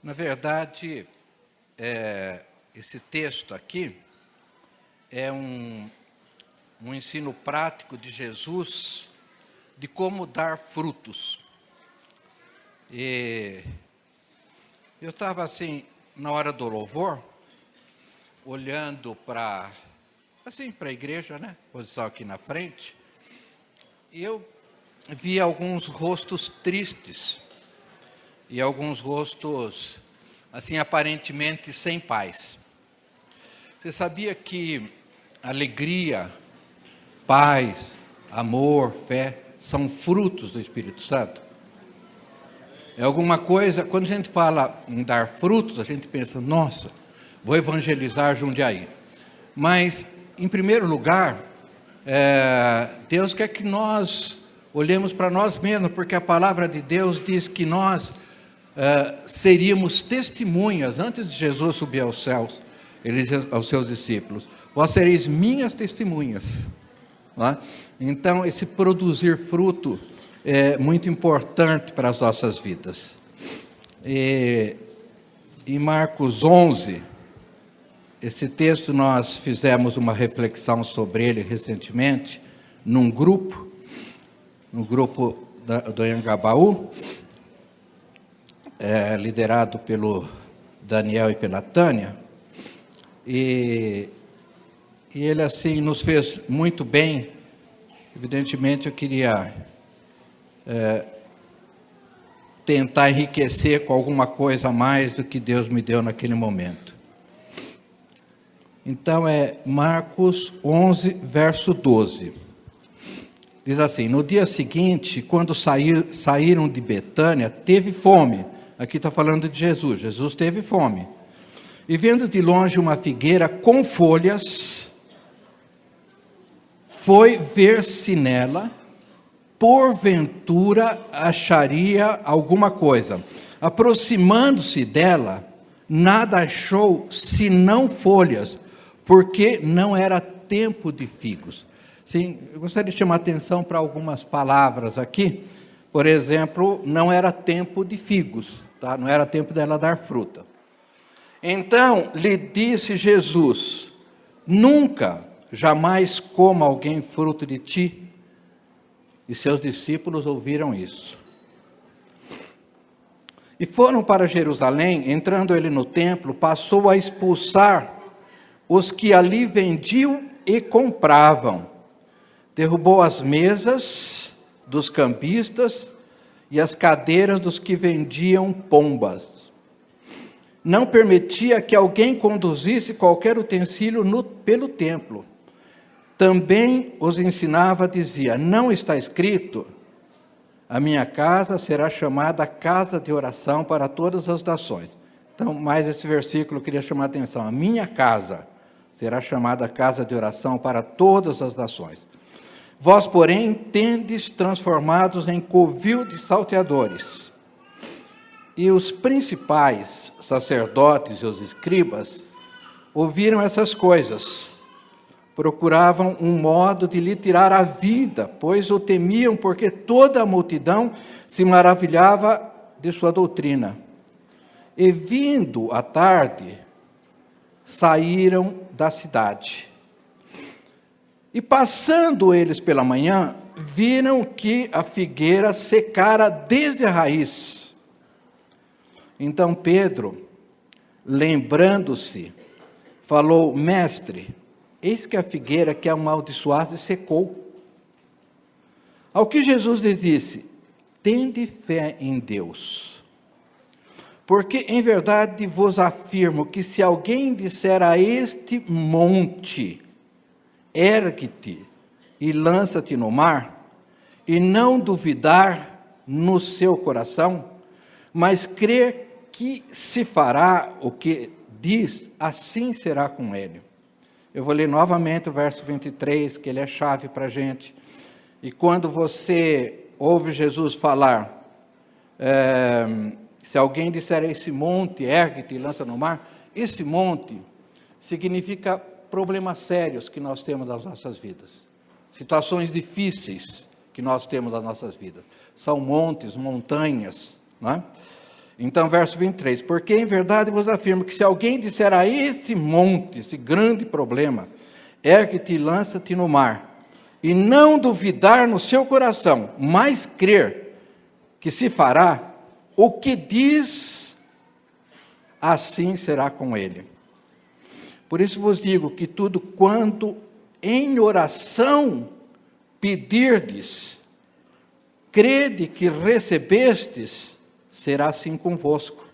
Na verdade, esse texto aqui é um ensino prático de Jesus de como dar frutos. E eu estava assim, na hora do louvor, olhando para a igreja, né? Posição aqui na frente, e eu vi alguns rostos tristes e alguns rostos, assim, aparentemente sem paz. Você sabia que alegria, paz, amor, fé são frutos do Espírito Santo? É alguma coisa, quando a gente fala em dar frutos, a gente pensa, nossa, vou evangelizar Jundiaí. Mas, em primeiro lugar, Deus quer que nós olhemos para nós mesmos, porque a palavra de Deus diz que nós seríamos testemunhas, antes de Jesus subir aos céus, ele diz aos seus discípulos, vós sereis minhas testemunhas. Não é? Então, esse produzir fruto é muito importante para as nossas vidas. Em Marcos 11, esse texto nós fizemos uma reflexão sobre ele recentemente, no grupo do Anhangabaú, liderado pelo Daniel e pela Tânia, e ele assim nos fez muito bem. Evidentemente eu queria tentar enriquecer com alguma coisa a mais do que Deus me deu naquele momento. Então é Marcos 11, verso 12. Diz assim, no dia seguinte, quando saíram de Betânia, teve fome. Aqui está falando de Jesus. Jesus teve fome. E vendo de longe uma figueira com folhas, foi ver se nela, porventura, acharia alguma coisa. Aproximando-se dela, nada achou, senão folhas, porque não era tempo de figos. Sim, eu gostaria de chamar a atenção para algumas palavras aqui. Por exemplo, não era tempo de figos, tá? Não era tempo dela dar fruta. Então, lhe disse Jesus, nunca, jamais coma alguém fruto de ti. E seus discípulos ouviram isso. E foram para Jerusalém, entrando ele no templo, passou a expulsar os que ali vendiam e compravam. Derrubou as mesas dos cambistas e as cadeiras dos que vendiam pombas. Não permitia que alguém conduzisse qualquer utensílio pelo templo. Também os ensinava, dizia, não está escrito, a minha casa será chamada casa de oração para todas as nações. Então, mais esse versículo eu queria chamar a atenção. A minha casa será chamada casa de oração para todas as nações. Vós, porém, tendes transformados em covil de salteadores. E os principais sacerdotes e os escribas ouviram essas coisas. Procuravam um modo de lhe tirar a vida, pois o temiam, porque toda a multidão se maravilhava de sua doutrina. E vindo à tarde, saíram da cidade. E passando eles pela manhã, viram que a figueira secara desde a raiz. Então Pedro, lembrando-se, falou, mestre, eis que a figueira que amaldiçoaste secou. Ao que Jesus lhe disse, tende fé em Deus. Porque em verdade vos afirmo que se alguém disser a este monte, ergue-te e lança-te no mar, e não duvidar no seu coração, mas crer que se fará o que diz, assim será com ele. Eu vou ler novamente o verso 23, que ele é chave para a gente. E quando você ouve Jesus falar, se alguém disser a esse monte, ergue-te e lança no mar, esse monte significa problemas sérios que nós temos nas nossas vidas. Situações difíceis que nós temos nas nossas vidas. São montes, montanhas, não é? Então, verso 23, porque em verdade vos afirmo que se alguém disser a este monte, esse grande problema, ergue-te e lança-te no mar, e não duvidar no seu coração, mas crer que se fará, o que diz, assim será com ele. Por isso vos digo que tudo quanto em oração pedirdes, crede que recebestes, será assim convosco.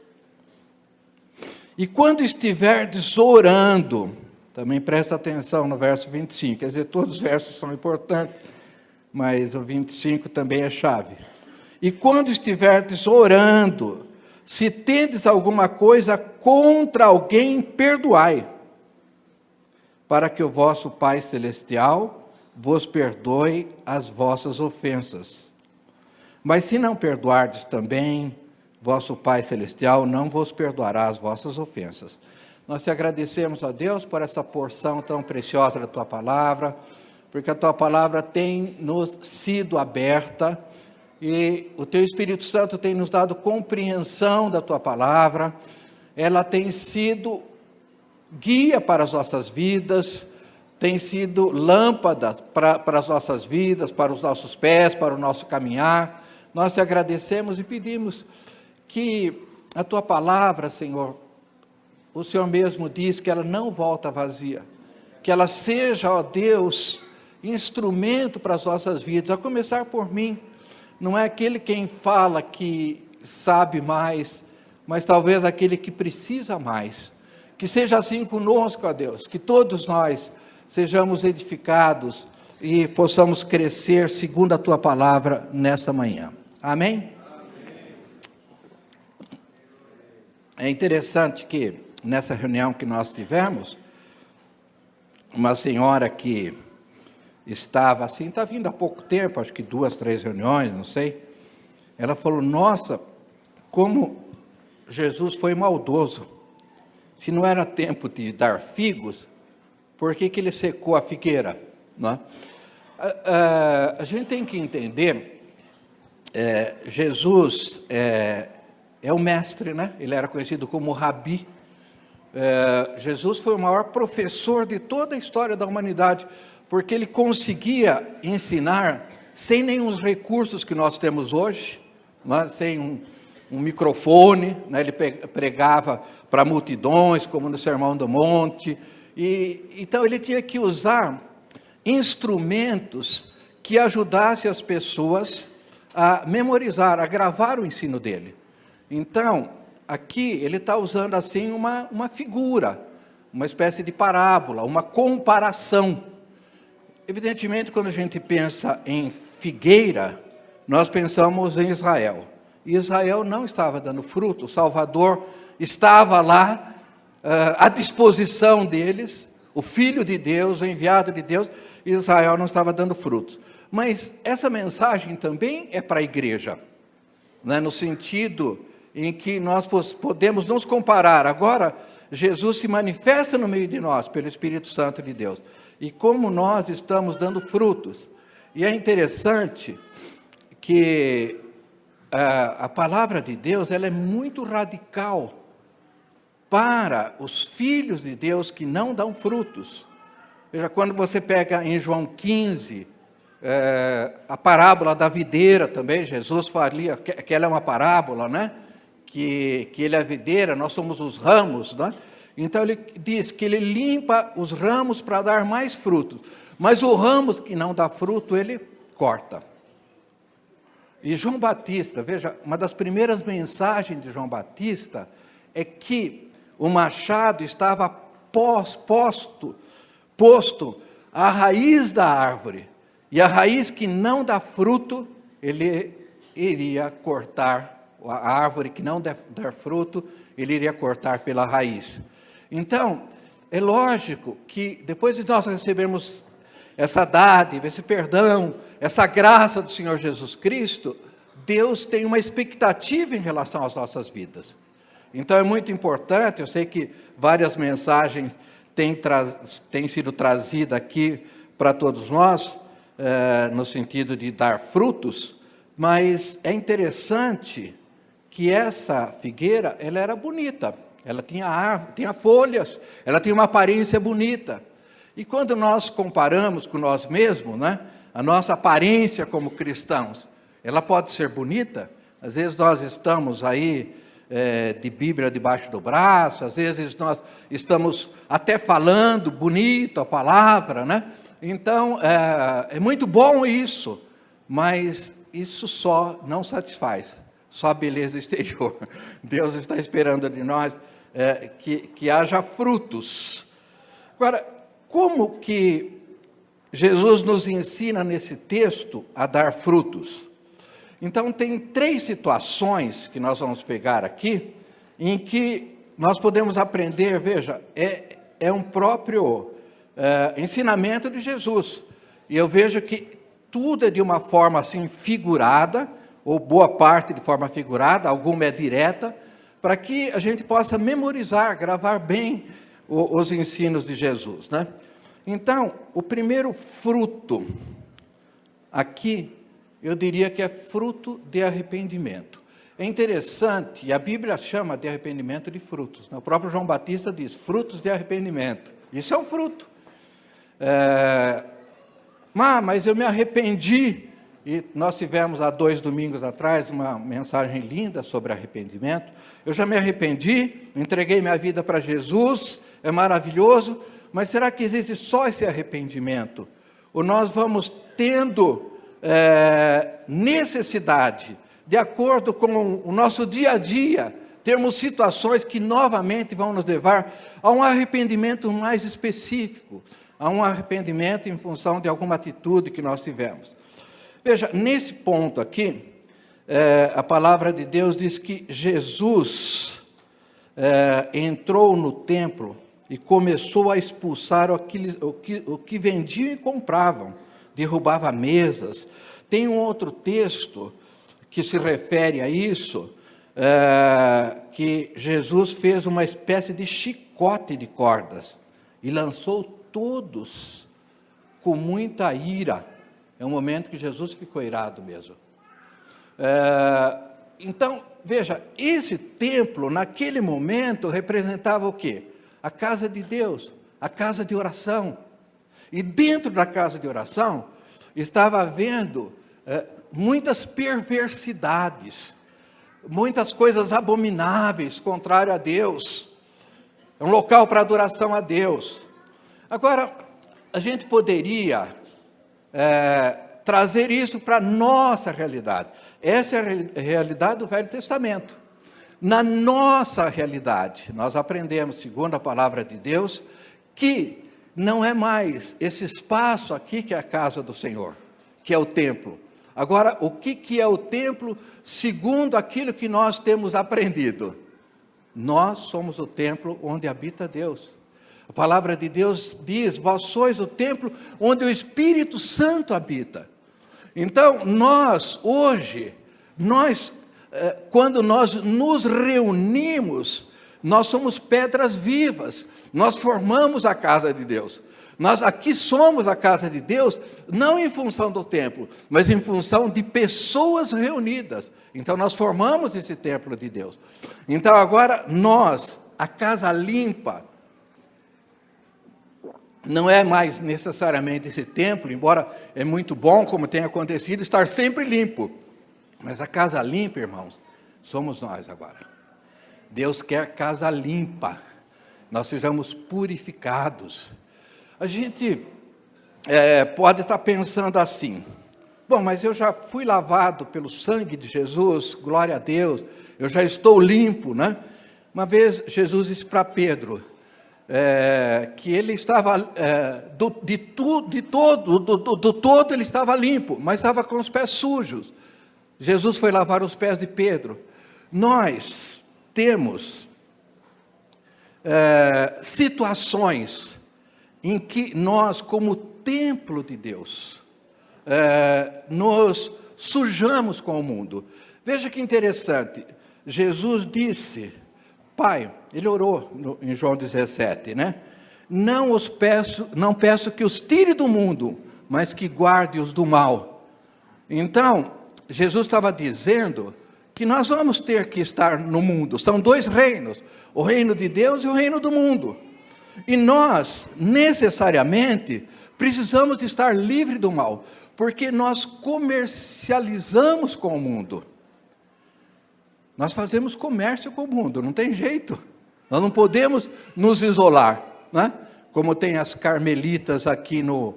E quando estiverdes orando, também presta atenção no verso 25, quer dizer, todos os versos são importantes, mas o 25 também é chave. E quando estiverdes orando, se tendes alguma coisa contra alguém, perdoai, para que o vosso Pai Celestial vos perdoe as vossas ofensas. Mas se não perdoardes também, vosso Pai Celestial não vos perdoará as vossas ofensas. Nós te agradecemos, ó Deus, por essa porção tão preciosa da Tua Palavra, porque a Tua Palavra tem nos sido aberta, e o Teu Espírito Santo tem nos dado compreensão da Tua Palavra, ela tem sido guia para as nossas vidas, tem sido lâmpada para as nossas vidas, para os nossos pés, para o nosso caminhar. Nós te agradecemos e pedimos que a Tua Palavra, Senhor, o Senhor mesmo diz que ela não volta vazia, que ela seja, ó Deus, instrumento para as nossas vidas, a começar por mim. Não é aquele quem fala que sabe mais, mas talvez aquele que precisa mais. Que seja assim conosco, ó Deus, que todos nós sejamos edificados e possamos crescer segundo a Tua Palavra nesta manhã. Amém? É interessante que nessa reunião que nós tivemos, uma senhora que estava assim, está vindo há pouco tempo, acho que 2, 3 reuniões, não sei, ela falou, nossa, como Jesus foi maldoso, se não era tempo de dar figos, por que ele secou a figueira? Não é? A gente tem que entender, Jesus é o mestre, né? Ele era conhecido como Rabi. Jesus foi o maior professor de toda a história da humanidade, porque ele conseguia ensinar sem nenhum recursos que nós temos hoje, né? Sem um microfone, né? Ele pregava para multidões, como no Sermão do Monte, então ele tinha que usar instrumentos que ajudassem as pessoas a memorizar, a gravar o ensino dele. Então, aqui ele está usando assim uma figura, uma espécie de parábola, uma comparação. Evidentemente, quando a gente pensa em figueira, nós pensamos em Israel. E Israel não estava dando fruto, o Salvador estava lá à disposição deles, o Filho de Deus, o enviado de Deus, e Israel não estava dando frutos. Mas essa mensagem também é para a igreja, né? No sentido em que nós podemos nos comparar. Agora, Jesus se manifesta no meio de nós, pelo Espírito Santo de Deus, e como nós estamos dando frutos. E é interessante que a palavra de Deus, ela é muito radical para os filhos de Deus que não dão frutos. Veja, quando você pega em João 15, a parábola da videira também, Jesus falia, que ela é uma parábola, né? Que ele é a videira, nós somos os ramos, né? Então ele diz que ele limpa os ramos para dar mais frutos, mas o ramo que não dá fruto, ele corta. E João Batista, veja, uma das primeiras mensagens de João Batista é que o machado estava posto à raiz da árvore, e a raiz que não dá fruto, ele iria cortar, a árvore que não der fruto, ele iria cortar pela raiz. Então, é lógico que depois de nós recebermos essa dádiva, esse perdão, essa graça do Senhor Jesus Cristo, Deus tem uma expectativa em relação às nossas vidas. Então é muito importante, eu sei que várias mensagens têm sido trazidas aqui para todos nós, no sentido de dar frutos, mas é interessante que essa figueira, ela era bonita, ela tinha árvore, tinha folhas, ela tinha uma aparência bonita. E quando nós comparamos com nós mesmos, né, a nossa aparência como cristãos, ela pode ser bonita. Às vezes nós estamos aí de Bíblia debaixo do braço, às vezes nós estamos até falando bonito a palavra, né? Então, é muito bom isso, mas isso só não satisfaz, só a beleza exterior. Deus está esperando de nós que haja frutos. Agora, como que Jesus nos ensina nesse texto a dar frutos? Então, tem 3 situações que nós vamos pegar aqui, em que nós podemos aprender, veja, é um próprio ensinamento de Jesus. E eu vejo que tudo é de uma forma assim figurada, ou boa parte de forma figurada, alguma é direta, para que a gente possa memorizar, gravar bem os ensinos de Jesus, né? Então, o primeiro fruto aqui, eu diria que é fruto de arrependimento. É interessante, e a Bíblia chama de arrependimento de frutos, né? O próprio João Batista diz, frutos de arrependimento. Isso é um fruto. Mas eu me arrependi. E nós tivemos há 2 domingos atrás uma mensagem linda sobre arrependimento. Eu já me arrependi, entreguei minha vida para Jesus, é maravilhoso, mas será que existe só esse arrependimento? Ou nós vamos tendo necessidade, de acordo com o nosso dia a dia, termos situações que novamente vão nos levar a um arrependimento mais específico, a um arrependimento em função de alguma atitude que nós tivemos. Veja, nesse ponto aqui, a palavra de Deus diz que Jesus entrou no templo e começou a expulsar o que vendiam e compravam, derrubava mesas. Tem um outro texto que se refere a isso, que Jesus fez uma espécie de chicote de cordas e lançou todos com muita ira. É um momento que Jesus ficou irado mesmo. Então, veja, esse templo, naquele momento, representava o quê? A casa de Deus, a casa de oração. E dentro da casa de oração, estava havendo muitas perversidades, muitas coisas abomináveis, contrário a Deus. É um local para adoração a Deus. Agora, a gente poderia trazer isso para a nossa realidade. Essa é a realidade do Velho Testamento. Na nossa realidade, nós aprendemos, segundo a palavra de Deus, que não é mais esse espaço aqui que é a casa do Senhor, que é o templo. Agora, o que é o templo, segundo aquilo que nós temos aprendido? Nós somos o templo onde habita Deus. A palavra de Deus diz, vós sois o templo onde o Espírito Santo habita. Então, hoje, quando nós nos reunimos, nós somos pedras vivas, nós formamos a casa de Deus. Nós aqui somos a casa de Deus, não em função do templo, mas em função de pessoas reunidas. Então, nós formamos esse templo de Deus. Então, agora, a casa limpa, não é mais necessariamente esse templo, embora é muito bom, como tem acontecido, estar sempre limpo. Mas a casa limpa, irmãos, somos nós agora. Deus quer casa limpa, nós sejamos purificados. A gente pode estar pensando assim, bom, mas eu já fui lavado pelo sangue de Jesus, glória a Deus, eu já estou limpo, né? Uma vez Jesus disse para Pedro, que ele estava, do todo ele estava limpo, mas estava com os pés sujos. Jesus foi lavar os pés de Pedro. Nós temos situações em que nós, como templo de Deus, nos sujamos com o mundo. Veja que interessante, Jesus disse, Pai, ele orou em João 17, né? Não peço que os tire do mundo, mas que guarde-os do mal. Então, Jesus estava dizendo que nós vamos ter que estar no mundo. São dois reinos, o reino de Deus e o reino do mundo. E nós, necessariamente, precisamos estar livres do mal, porque nós comercializamos com o mundo. Nós fazemos comércio com o mundo, não tem jeito. Nós não podemos nos isolar, né? Como tem as carmelitas aqui no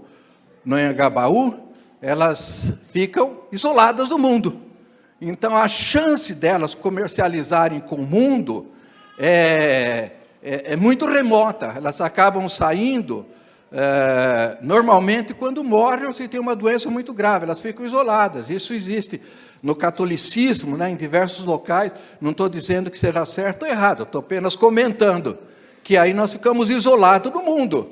Anhangabaú, elas ficam isoladas do mundo. Então, a chance delas comercializarem com o mundo é muito remota. Elas acabam saindo, normalmente, quando morrem ou se tem uma doença muito grave. Elas ficam isoladas. Isso existe no catolicismo, né, em diversos locais. Não estou dizendo que seja certo ou errado, estou apenas comentando que aí nós ficamos isolados do mundo.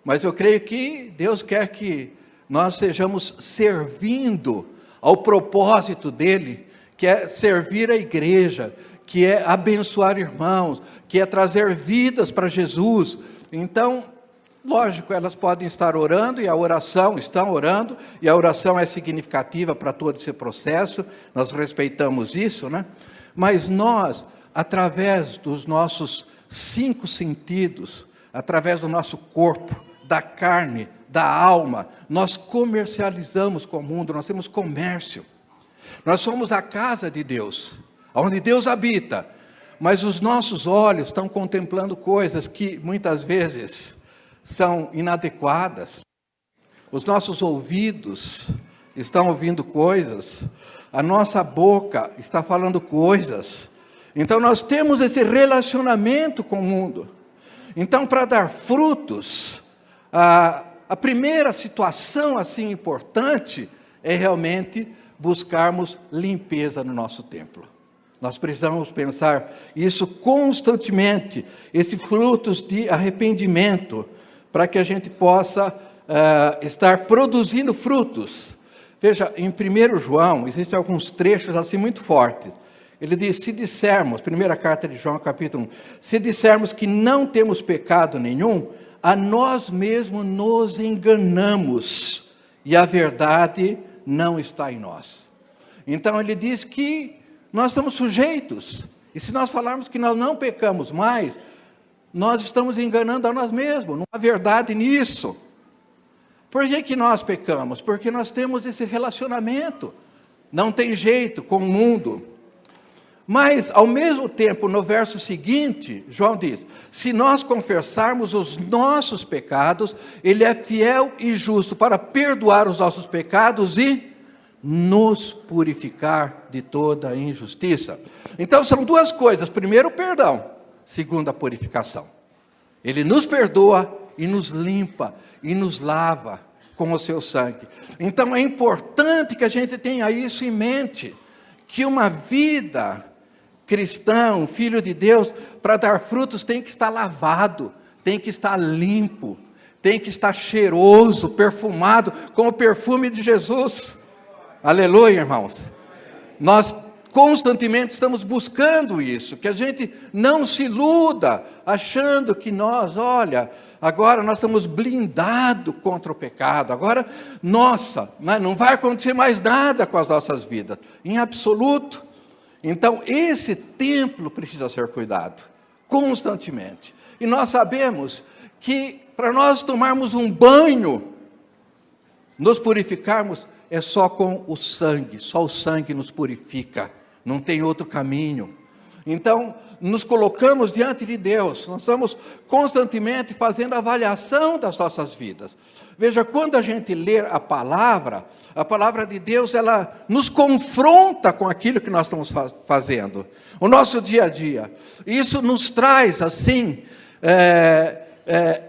Mas eu creio que Deus quer que nós sejamos servindo ao propósito dele, que é servir a igreja, que é abençoar irmãos, que é trazer vidas para Jesus. Então, lógico, elas podem estar orando, e a oração, estão orando, e a oração é significativa para todo esse processo, nós respeitamos isso, né? Mas nós, através dos nossos 5 sentidos, através do nosso corpo, da carne, da alma, nós comercializamos com o mundo, nós temos comércio. Nós somos a casa de Deus, onde Deus habita, mas os nossos olhos estão contemplando coisas que muitas vezes são inadequadas. Os nossos ouvidos estão ouvindo coisas, a nossa boca está falando coisas. Então nós temos esse relacionamento com o mundo. Então, para dar frutos, a primeira situação assim importante é realmente buscarmos limpeza no nosso templo. Nós precisamos pensar isso constantemente, esses frutos de arrependimento, para que a gente possa estar produzindo frutos. Veja, em 1 João, existem alguns trechos assim muito fortes. Ele diz, se dissermos, primeira carta de João, capítulo 1, se dissermos que não temos pecado nenhum, a nós mesmos nos enganamos, e a verdade não está em nós. Então ele diz que nós estamos sujeitos, e se nós falarmos que nós não pecamos mais, nós estamos enganando a nós mesmos, não há verdade nisso. Por que nós pecamos? Porque nós temos esse relacionamento, não tem jeito com o mundo. Mas, ao mesmo tempo, no verso seguinte, João diz, se nós confessarmos os nossos pecados, ele é fiel e justo para perdoar os nossos pecados e nos purificar de toda a injustiça. Então, são duas coisas. Primeiro, o perdão. Segundo, a purificação. Ele nos perdoa e nos limpa e nos lava com o seu sangue. Então, é importante que a gente tenha isso em mente, que uma vida cristão, filho de Deus, para dar frutos tem que estar lavado, tem que estar limpo, tem que estar cheiroso, perfumado, com o perfume de Jesus. Aleluia, irmãos. Nós constantemente estamos buscando isso, que a gente não se iluda, achando que nós, olha, agora nós estamos blindados contra o pecado, agora, nossa, não vai acontecer mais nada com as nossas vidas, em absoluto. Então, esse templo precisa ser cuidado, constantemente. E nós sabemos que, para nós tomarmos um banho, nos purificarmos, é só com o sangue, só o sangue nos purifica, não tem outro caminho. Então, nos colocamos diante de Deus, nós estamos constantemente fazendo avaliação das nossas vidas. Veja, quando a gente lê a palavra de Deus, ela nos confronta com aquilo que nós estamos fazendo, o nosso dia a dia. Isso nos traz, assim,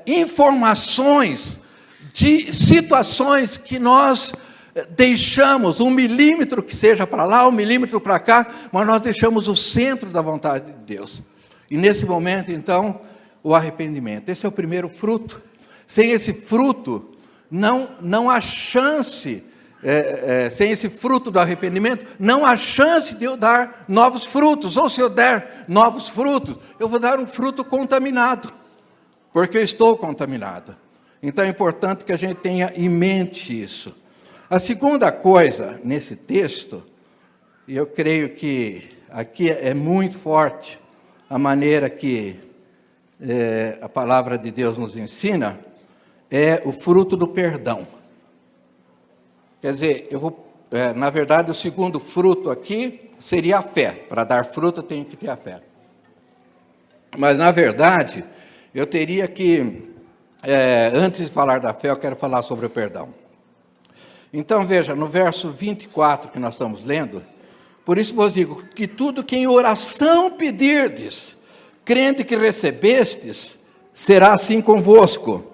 informações de situações que nós deixamos, 1 milímetro que seja para lá, 1 milímetro para cá, mas nós deixamos o centro da vontade de Deus. E nesse momento, então, o arrependimento. Esse é o primeiro fruto. Sem esse fruto, não há chance, sem esse fruto do arrependimento, não há chance de eu dar novos frutos. Ou se eu der novos frutos, eu vou dar um fruto contaminado, porque eu estou contaminado. Então é importante que a gente tenha em mente isso. A segunda coisa nesse texto, e eu creio que aqui é muito forte a maneira que a palavra de Deus nos ensina, é o fruto do perdão. Quer dizer, na verdade, o segundo fruto aqui seria a fé. Para dar fruto, tem que ter a fé. Mas, na verdade, eu teria que, antes de falar da fé, eu quero falar sobre o perdão. Então, veja, no verso 24 que nós estamos lendo, por isso vos digo, que tudo que em oração pedirdes, crente que recebestes, será assim convosco.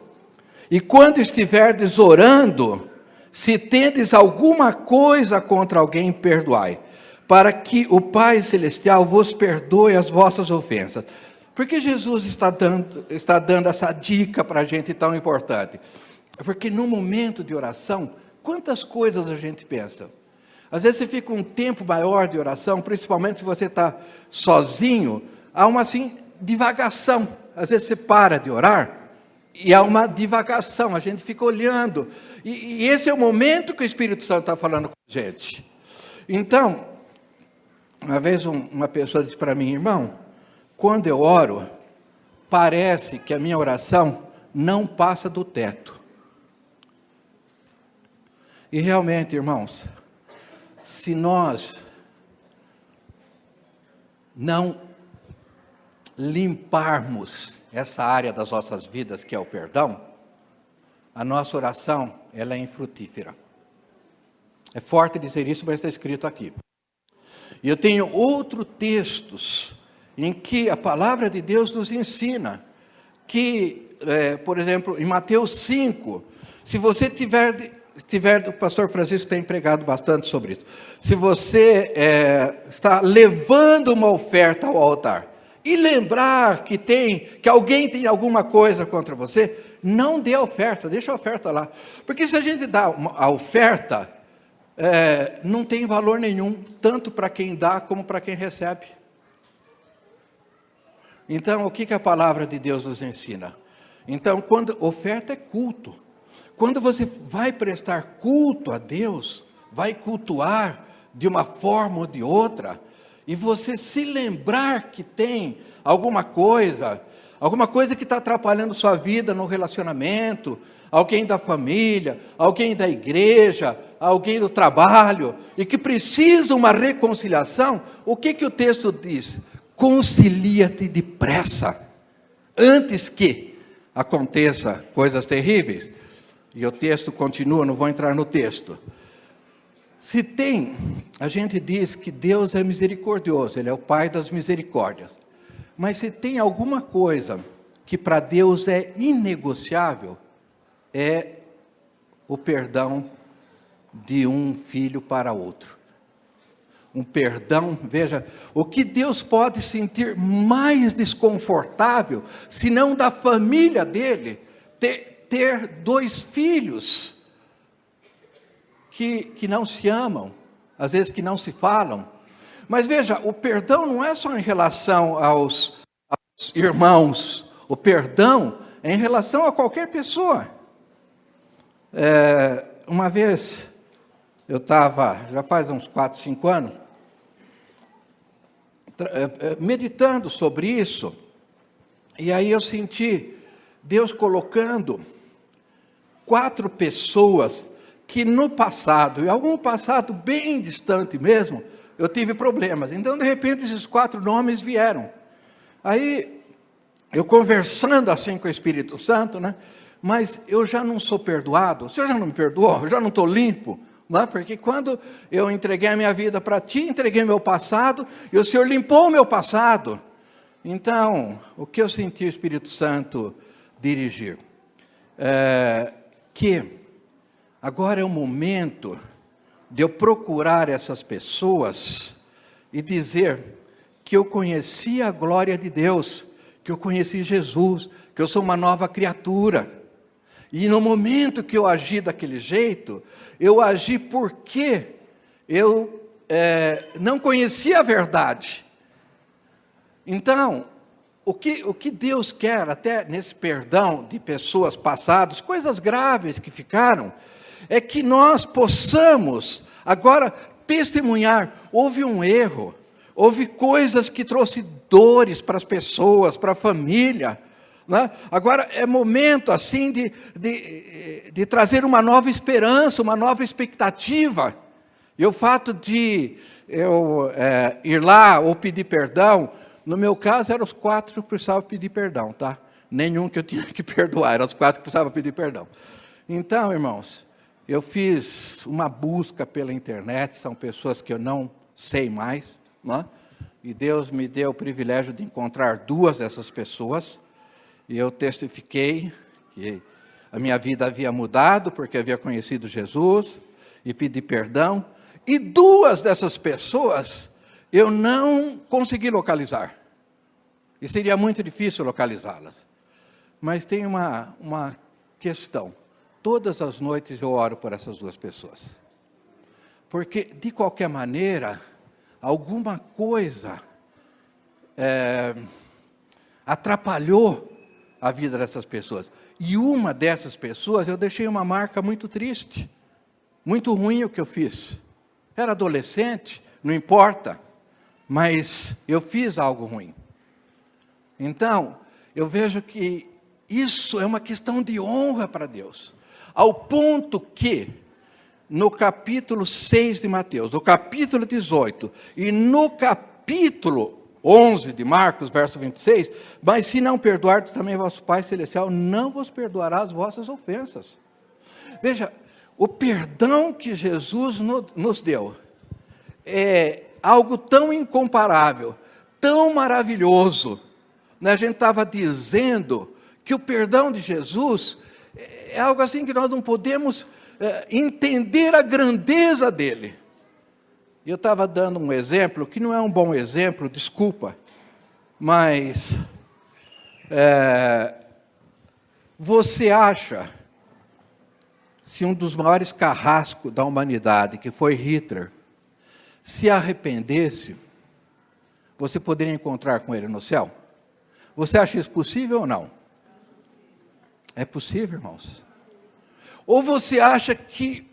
E quando estiverdes orando, se tendes alguma coisa contra alguém, perdoai, para que o Pai Celestial vos perdoe as vossas ofensas. Por que Jesus está dando essa dica para a gente tão importante? Porque no momento de oração, quantas coisas a gente pensa? Às vezes você fica um tempo maior de oração, principalmente se você está sozinho, há uma assim, divagação. Às vezes você para de orar e há uma divagação, a gente fica olhando. E esse é o momento que o Espírito Santo está falando com a gente. Então, uma vez uma pessoa disse para mim, irmão, quando eu oro, parece que a minha oração não passa do teto. E realmente, irmãos, se nós não limparmos essa área das nossas vidas, que é o perdão, a nossa oração, ela é infrutífera. É forte dizer isso, mas está escrito aqui. E eu tenho outros textos em que a palavra de Deus nos ensina que, por exemplo, em Mateus 5, se você tiver, o pastor Francisco tem pregado bastante sobre isso, se você está levando uma oferta ao altar, e lembrar que alguém tem alguma coisa contra você, não dê a oferta, deixa a oferta lá. Porque se a gente dá a oferta, não tem valor nenhum, tanto para quem dá como para quem recebe. Então, o que a palavra de Deus nos ensina? Então, quando oferta é culto. Quando você vai prestar culto a Deus, vai cultuar de uma forma ou de outra, e você se lembrar que tem alguma coisa que está atrapalhando sua vida no relacionamento, alguém da família, alguém da igreja, alguém do trabalho, e que precisa uma reconciliação, o que o texto diz? Concilia-te depressa, antes que aconteça coisas terríveis. E o texto continua, não vou entrar no texto. A gente diz que Deus é misericordioso, Ele é o Pai das misericórdias. Mas se tem alguma coisa que para Deus é inegociável, é o perdão de um filho para outro. Um perdão, veja, o que Deus pode sentir mais desconfortável, se não da família dele, ter dois filhos que não se amam, às vezes que não se falam. Mas veja, o perdão não é só em relação aos irmãos, o perdão é em relação a qualquer pessoa. Uma vez, eu estava, já faz uns 4, 5 anos, meditando sobre isso, e aí eu senti Deus colocando 4 pessoas que no passado, e algum passado bem distante mesmo, eu tive problemas. Então, de repente, esses 4 nomes vieram. Aí, eu conversando assim com o Espírito Santo, né? Mas eu já não sou perdoado, o Senhor já não me perdoou, eu já não estou limpo. Não é? Porque quando eu entreguei a minha vida para Ti, entreguei meu passado, e o Senhor limpou o meu passado. Então, o que eu senti o Espírito Santo dirigir? Que agora é o momento de eu procurar essas pessoas e dizer que eu conheci a glória de Deus, que eu conheci Jesus, que eu sou uma nova criatura. E no momento que eu agi daquele jeito, eu agi porque eu não conhecia a verdade. Então, o que Deus quer, até nesse perdão de pessoas passadas, coisas graves que ficaram, é que nós possamos agora testemunhar, houve um erro, houve coisas que trouxe dores para as pessoas, para a família, né? Agora é momento assim de trazer uma nova esperança, uma nova expectativa. E o fato de eu ir lá ou pedir perdão, no meu caso eram os 4 que precisavam pedir perdão, tá? Nenhum que eu tinha que perdoar, eram os 4 que precisavam pedir perdão. Então, irmãos, eu fiz uma busca pela internet, são pessoas que eu não sei mais, né? E Deus me deu o privilégio de encontrar 2 dessas pessoas, e eu testifiquei que a minha vida havia mudado, porque havia conhecido Jesus, e pedi perdão, e 2 dessas pessoas eu não consegui localizar, e seria muito difícil localizá-las. Mas tem uma questão, todas as noites eu oro por essas 2 pessoas, porque de qualquer maneira, alguma coisa atrapalhou a vida dessas pessoas. E uma dessas pessoas, eu deixei uma marca muito triste, muito ruim o que eu fiz. Era adolescente, não importa, mas eu fiz algo ruim. Então, eu vejo que isso é uma questão de honra para Deus, ao ponto que, no capítulo 6 de Mateus, no capítulo 18 e no capítulo 11 de Marcos, verso 26, mas se não perdoardes também vosso Pai Celestial, não vos perdoará as vossas ofensas. Veja, o perdão que Jesus nos deu é algo tão incomparável, tão maravilhoso. A gente estava dizendo que o perdão de Jesus é algo assim que nós não podemos entender a grandeza dele. E eu estava dando um exemplo, que não é um bom exemplo, desculpa, mas você acha, se um dos maiores carrascos da humanidade, que foi Hitler, se arrependesse, você poderia encontrar com ele no céu? Você acha isso possível ou não? É possível, irmãos? Ou você acha que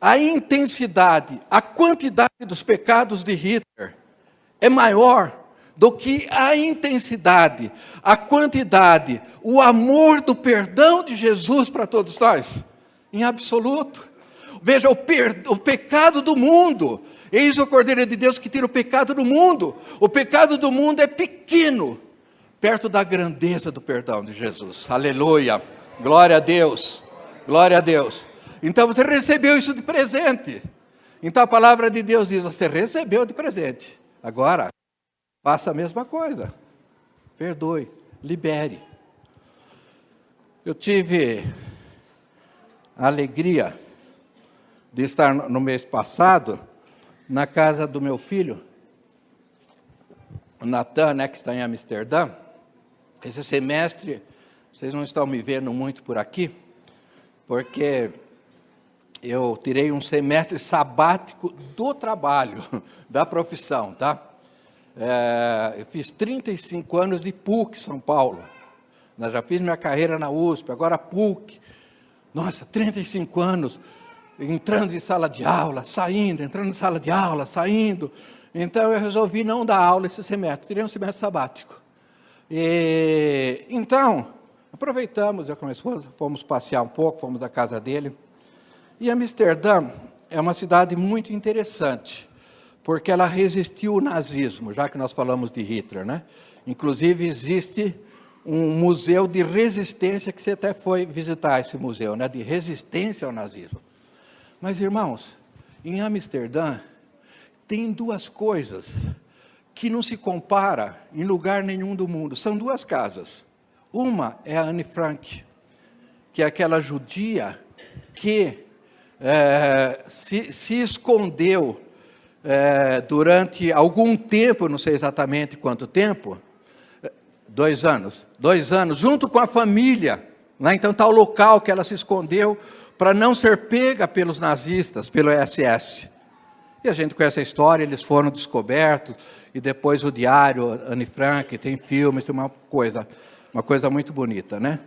a intensidade, a quantidade dos pecados de Hitler é maior do que a intensidade, a quantidade, o amor do perdão de Jesus para todos nós? Em absoluto. Veja, o pecado do mundo, eis o Cordeiro de Deus que tira o pecado do mundo. O pecado do mundo é pequeno, perto da grandeza do perdão de Jesus. Aleluia, glória a Deus, glória a Deus. Então você recebeu isso de presente. Então a palavra de Deus diz, você recebeu de presente. Agora, faça a mesma coisa. Perdoe, libere. Eu tive a alegria de estar no mês passado na casa do meu filho, o Natan, que está em Amsterdã. Esse semestre, vocês não estão me vendo muito por aqui, porque eu tirei um semestre sabático do trabalho, da profissão, tá? Eu fiz 35 anos de PUC, São Paulo. Eu já fiz minha carreira na USP, agora PUC. Nossa, 35 anos, entrando em sala de aula, saindo, entrando em sala de aula, saindo. Então, eu resolvi não dar aula esse semestre, tirei um semestre sabático. Então, aproveitamos, fomos passear um pouco, fomos da casa dele. E Amsterdã é uma cidade muito interessante, porque ela resistiu ao nazismo, já que nós falamos de Hitler, né? Inclusive, existe um museu de resistência, que você até foi visitar esse museu, né? De resistência ao nazismo. Mas, irmãos, em Amsterdã, tem 2 coisas que não se compara em lugar nenhum do mundo. São 2 casas. Uma é a Anne Frank, que é aquela judia que se escondeu durante algum tempo, não sei exatamente quanto tempo, 2 anos, junto com a família, né? Então está o local que ela se escondeu para não ser pega pelos nazistas, pelo SS. E a gente conhece a história, eles foram descobertos, e depois o diário Anne Frank, tem filmes, tem uma coisa muito bonita, né?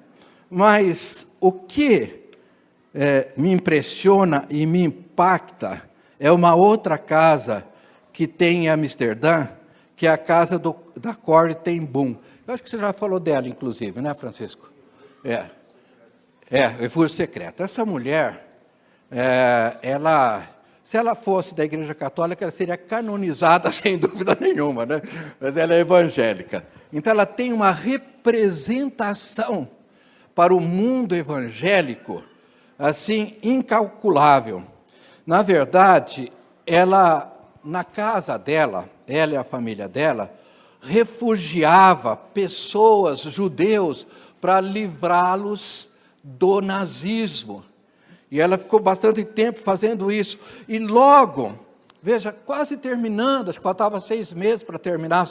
Mas o que me impressiona e me impacta é uma outra casa que tem em Amsterdã, que é a casa da Corrie ten Boom. Eu acho que você já falou dela, inclusive, né, Francisco? Refúgio secreto. Essa mulher, se ela fosse da Igreja Católica, ela seria canonizada sem dúvida nenhuma, né? Mas ela é evangélica. Então, ela tem uma representação para o mundo evangélico, assim, incalculável. Na verdade, ela, na casa dela, ela e a família dela, refugiava pessoas, judeus, para livrá-los do nazismo. E ela ficou bastante tempo fazendo isso. E logo, veja, quase terminando, acho que faltava 6 meses para terminar,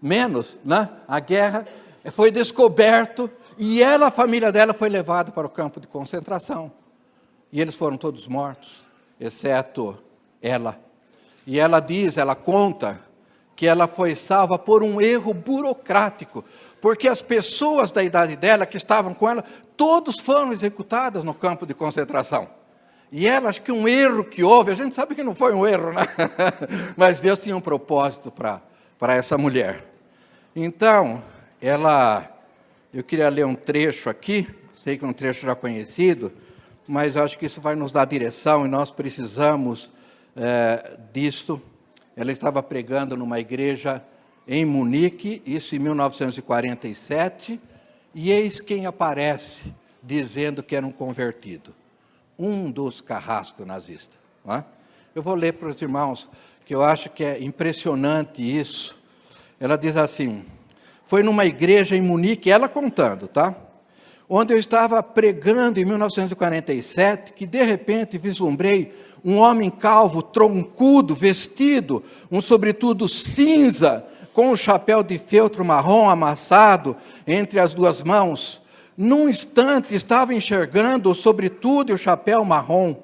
menos, né? A guerra, foi descoberto, e ela, a família dela, foi levada para o campo de concentração. E eles foram todos mortos, exceto ela. E ela conta, que ela foi salva por um erro burocrático, porque as pessoas da idade dela, que estavam com ela, todos foram executadas no campo de concentração. E ela, acho que um erro que houve, a gente sabe que não foi um erro, né? Mas Deus tinha um propósito para essa mulher. Então, eu queria ler um trecho aqui, sei que é um trecho já conhecido, mas acho que isso vai nos dar direção e nós precisamos disto. Ela estava pregando numa igreja em Munique, isso em 1947, e eis quem aparece dizendo que era um convertido. Um dos carrascos nazistas. Não é? Eu vou ler para os irmãos, que eu acho que é impressionante isso. Ela diz assim: foi numa igreja em Munique, ela contando, tá? Onde eu estava pregando em 1947, que de repente vislumbrei um homem calvo, troncudo, vestido, um sobretudo cinza, com um chapéu de feltro marrom amassado entre as 2 mãos. Num instante estava enxergando o sobretudo e o chapéu marrom.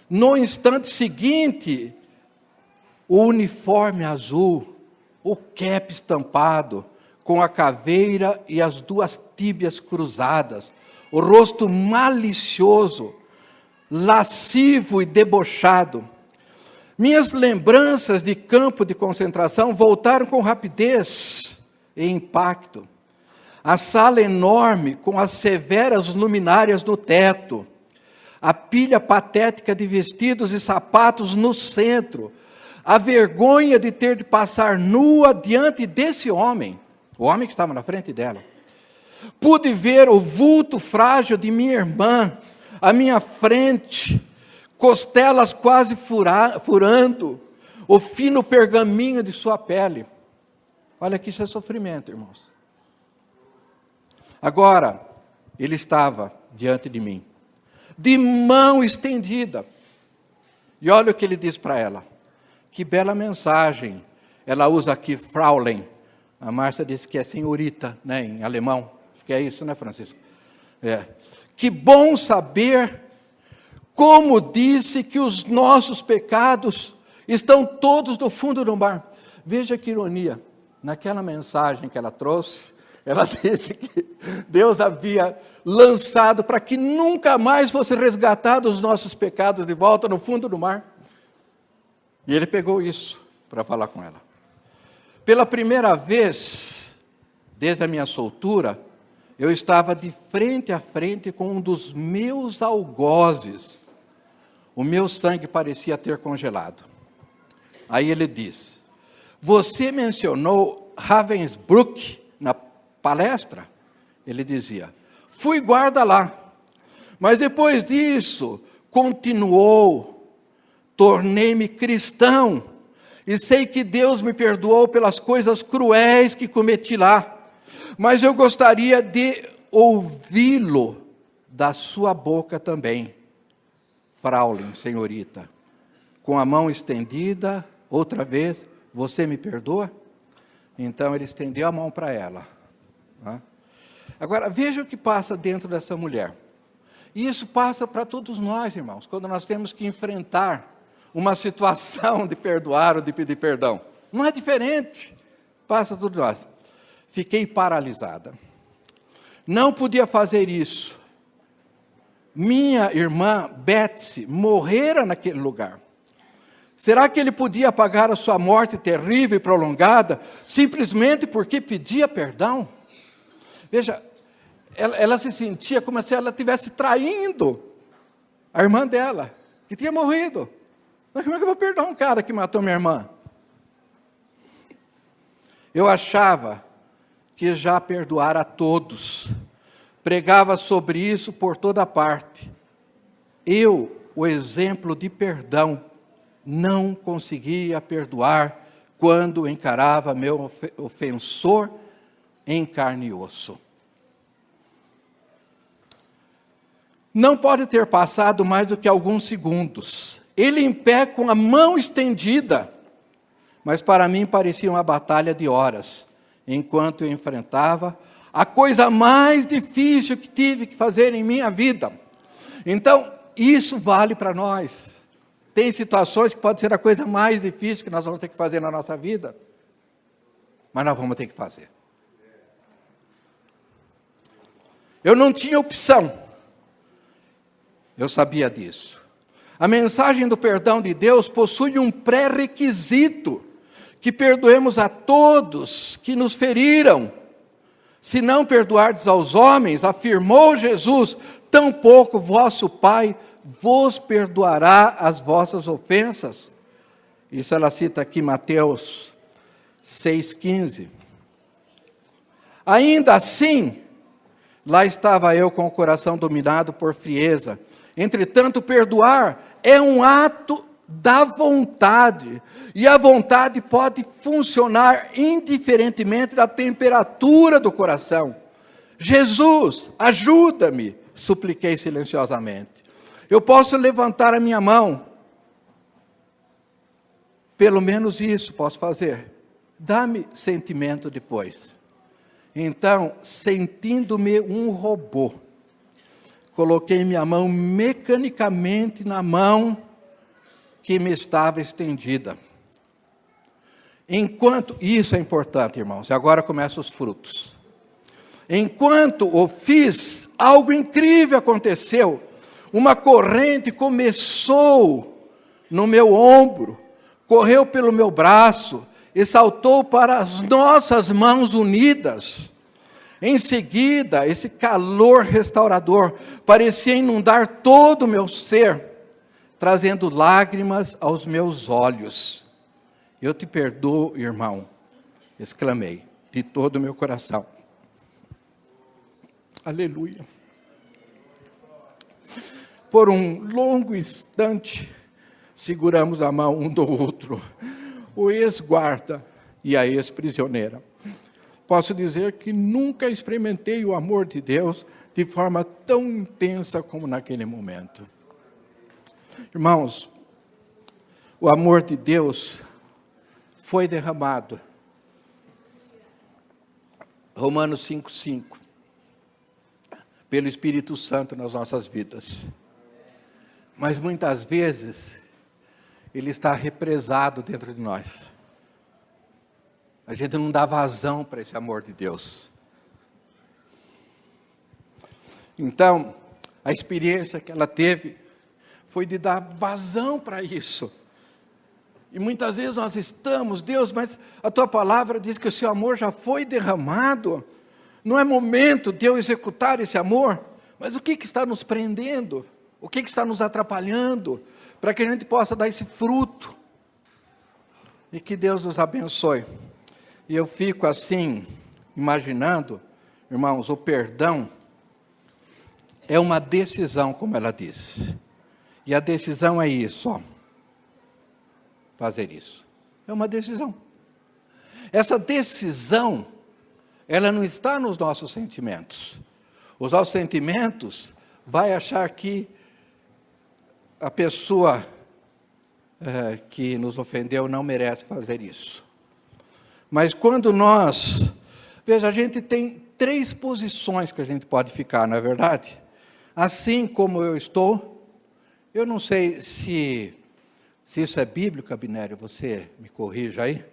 No instante seguinte, o uniforme azul, o cap estampado, com a caveira e as 2 tíbias cruzadas, o rosto malicioso, lascivo e debochado. Minhas lembranças de campo de concentração voltaram com rapidez e impacto. A sala enorme, com as severas luminárias no teto, a pilha patética de vestidos e sapatos no centro, a vergonha de ter de passar nua diante desse homem, o homem que estava na frente dela. Pude ver o vulto frágil de minha irmã, à minha frente, costelas quase furando, o fino pergaminho de sua pele. Olha que isso é sofrimento, irmãos. Agora, ele estava diante de mim, de mão estendida. E olha o que ele diz para ela. Que bela mensagem. Ela usa aqui Fraulein. A Márcia disse que é senhorita, né, em alemão. Acho que é isso, né, Francisco? Que bom saber como disse que os nossos pecados estão todos no fundo do mar. Veja que ironia. Naquela mensagem que ela trouxe, ela disse que Deus havia lançado para que nunca mais fosse resgatado os nossos pecados de volta no fundo do mar. E ele pegou isso para falar com ela. Pela primeira vez, desde a minha soltura, eu estava de frente a frente com um dos meus algozes. O meu sangue parecia ter congelado. Aí ele diz: você mencionou Ravensbrück na palestra? Ele dizia: fui guarda lá. Mas depois disso, continuou, tornei-me cristão. E sei que Deus me perdoou pelas coisas cruéis que cometi lá. Mas eu gostaria de ouvi-lo da sua boca também. Fraulein, senhorita, com a mão estendida, outra vez, você me perdoa? Então ele estendeu a mão para ela. Agora, veja o que passa dentro dessa mulher. E isso passa para todos nós, irmãos, quando nós temos que enfrentar uma situação de perdoar ou de pedir perdão. Não é diferente. Passa tudo nós. Fiquei paralisada. Não podia fazer isso. Minha irmã Betsy morrera naquele lugar. Será que ele podia pagar a sua morte terrível e prolongada simplesmente porque pedia perdão? Veja, ela se sentia como se ela estivesse traindo a irmã dela, que tinha morrido. Mas como é que eu vou perdoar um cara que matou minha irmã? Eu achava que já perdoara a todos. Pregava sobre isso por toda parte. Eu, o exemplo de perdão, não conseguia perdoar quando encarava meu ofensor em carne e osso. Não pode ter passado mais do que alguns segundos. Ele em pé com a mão estendida, mas para mim parecia uma batalha de horas, enquanto eu enfrentava a coisa mais difícil que tive que fazer em minha vida. Então, isso vale para nós. Tem situações que pode ser a coisa mais difícil que nós vamos ter que fazer na nossa vida, mas nós vamos ter que fazer. Eu não tinha opção. Eu sabia disso. A mensagem do perdão de Deus possui um pré-requisito, que perdoemos a todos que nos feriram. Se não perdoardes aos homens, afirmou Jesus, tampouco vosso Pai vos perdoará as vossas ofensas. Isso ela cita aqui Mateus 6,15. Ainda assim, lá estava eu com o coração dominado por frieza. Entretanto, perdoar é um ato da vontade, e a vontade pode funcionar indiferentemente da temperatura do coração. Jesus, ajuda-me, supliquei silenciosamente. Eu posso levantar a minha mão, pelo menos isso posso fazer. Dá-me sentimento depois. Então, sentindo-me um robô, coloquei minha mão mecanicamente na mão que me estava estendida. Enquanto, isso é importante, irmãos, e agora começam os frutos. Enquanto o fiz, algo incrível aconteceu. Uma corrente começou no meu ombro, correu pelo meu braço e saltou para as nossas mãos unidas. Em seguida, esse calor restaurador parecia inundar todo o meu ser, trazendo lágrimas aos meus olhos. Eu te perdoo, irmão, exclamei, de todo o meu coração. Aleluia. Por um longo instante, seguramos a mão um do outro, o ex-guarda e a ex-prisioneira. Posso dizer que nunca experimentei o amor de Deus de forma tão intensa como naquele momento. Irmãos, o amor de Deus foi derramado. Romanos 5,5. Pelo Espírito Santo nas nossas vidas. Mas muitas vezes, ele está represado dentro de nós. A gente não dá vazão para esse amor de Deus. Então, a experiência que ela teve foi de dar vazão para isso. E muitas vezes nós estamos, Deus, mas a tua palavra diz que o seu amor já foi derramado. Não é momento de eu executar esse amor, mas o que está nos prendendo? O que está nos atrapalhando? Para que a gente possa dar esse fruto. E que Deus nos abençoe. E eu fico assim, imaginando, irmãos, o perdão é uma decisão, como ela diz. E a decisão é isso, ó. Fazer isso. É uma decisão. Essa decisão, ela não está nos nossos sentimentos. Os nossos sentimentos vai achar que a pessoa que nos ofendeu não merece fazer isso. Mas quando nós... Veja, a gente tem 3 posições que a gente pode ficar, não é verdade? Assim como eu estou, eu não sei se isso é bíblico, Abinério, você me corrija aí,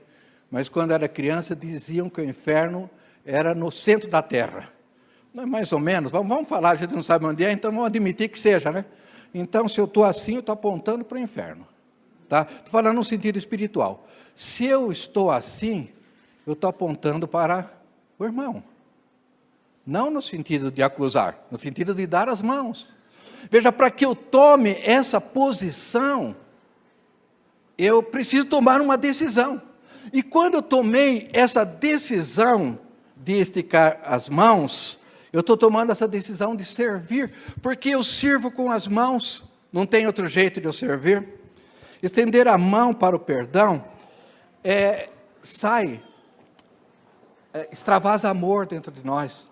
mas quando era criança diziam que o inferno era no centro da terra. Não é mais ou menos, vamos falar, a gente não sabe onde é, então vamos admitir que seja, né? Então, se eu estou assim, eu estou apontando para o inferno. tá? Estou falando no sentido espiritual. Se eu estou assim, eu estou apontando para o irmão. Não no sentido de acusar, no sentido de dar as mãos. Veja, para que eu tome essa posição, eu preciso tomar uma decisão. E quando eu tomei essa decisão de esticar as mãos, eu estou tomando essa decisão de servir, porque eu sirvo com as mãos, não tem outro jeito de eu servir. Estender a mão para o perdão, extravasa amor dentro de nós.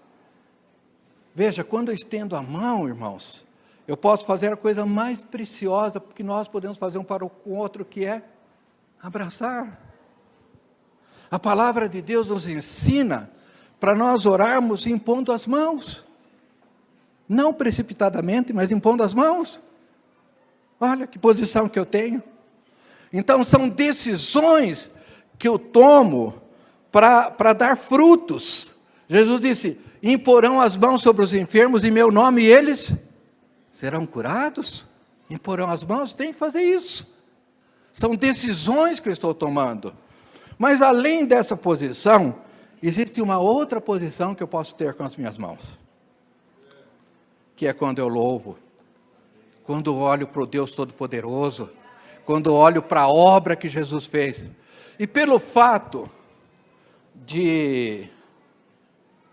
Veja, quando eu estendo a mão, irmãos, eu posso fazer a coisa mais preciosa que nós podemos fazer um para o outro, que é abraçar. A palavra de Deus nos ensina para nós orarmos impondo as mãos. Não precipitadamente, mas impondo as mãos. Olha que posição que eu tenho. Então, são decisões que eu tomo para dar frutos. Jesus disse, imporão as mãos sobre os enfermos em meu nome e eles serão curados. Imporão as mãos, tem que fazer isso. São decisões que eu estou tomando. Mas além dessa posição, existe uma outra posição que eu posso ter com as minhas mãos. Que é quando eu louvo. Quando eu olho para o Deus Todo-Poderoso. Quando eu olho para a obra que Jesus fez. E pelo fato de...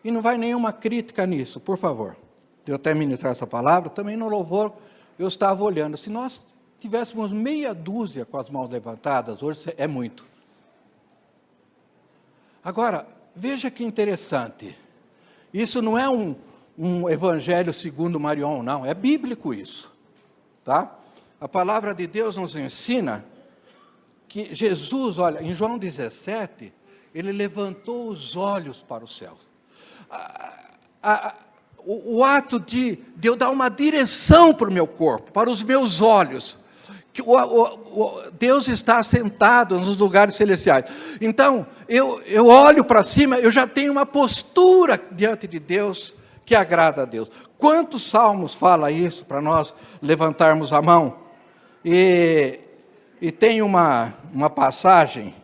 E não vai nenhuma crítica nisso, por favor. De eu até ministrar essa palavra, também no louvor eu estava olhando. Se nós tivéssemos meia dúzia com as mãos levantadas, hoje é muito. Agora, veja que interessante. Isso não é um evangelho segundo Marion, não. É bíblico isso. Tá? A palavra de Deus nos ensina que Jesus, olha, em João 17, ele levantou os olhos para os céus. O ato de eu dar uma direção para o meu corpo, para os meus olhos, que Deus está sentado nos lugares celestiais. Então, eu olho para cima, eu já tenho uma postura diante de Deus que agrada a Deus. Quantos salmos fala isso para nós levantarmos a mão? E tem uma passagem,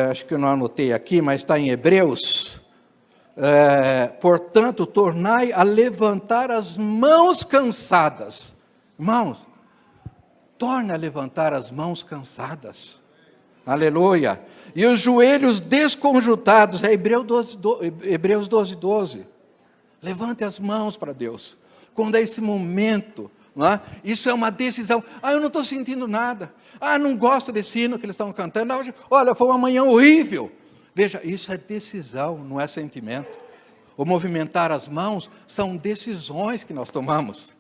acho que eu não anotei aqui, mas está em Hebreus. Portanto, tornai a levantar as mãos cansadas. Irmãos, torne a levantar as mãos cansadas. Aleluia. E os joelhos desconjuntados. É Hebreus 12. Levante as mãos para Deus. Quando é esse momento, não é? Isso é uma decisão. Eu não estou sentindo nada. Não gosto desse hino que eles estão cantando. Olha, foi uma manhã horrível. Veja, isso é decisão, não é sentimento. O movimentar as mãos são decisões que nós tomamos.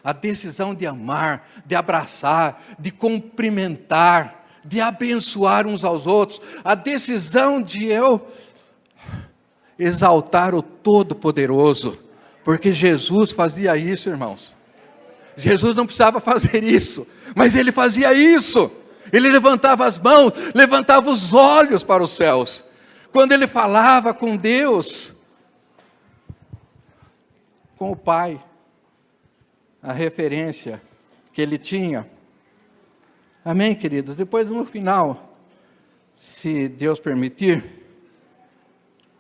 A decisão de amar, de abraçar, de cumprimentar, de abençoar uns aos outros. A decisão de eu exaltar o Todo-Poderoso. Porque Jesus fazia isso, irmãos. Jesus não precisava fazer isso, mas Ele fazia isso. Ele levantava as mãos, levantava os olhos para os céus. Quando Ele falava com Deus, com o Pai, a referência que Ele tinha. Amém, queridos? Depois, no final, se Deus permitir,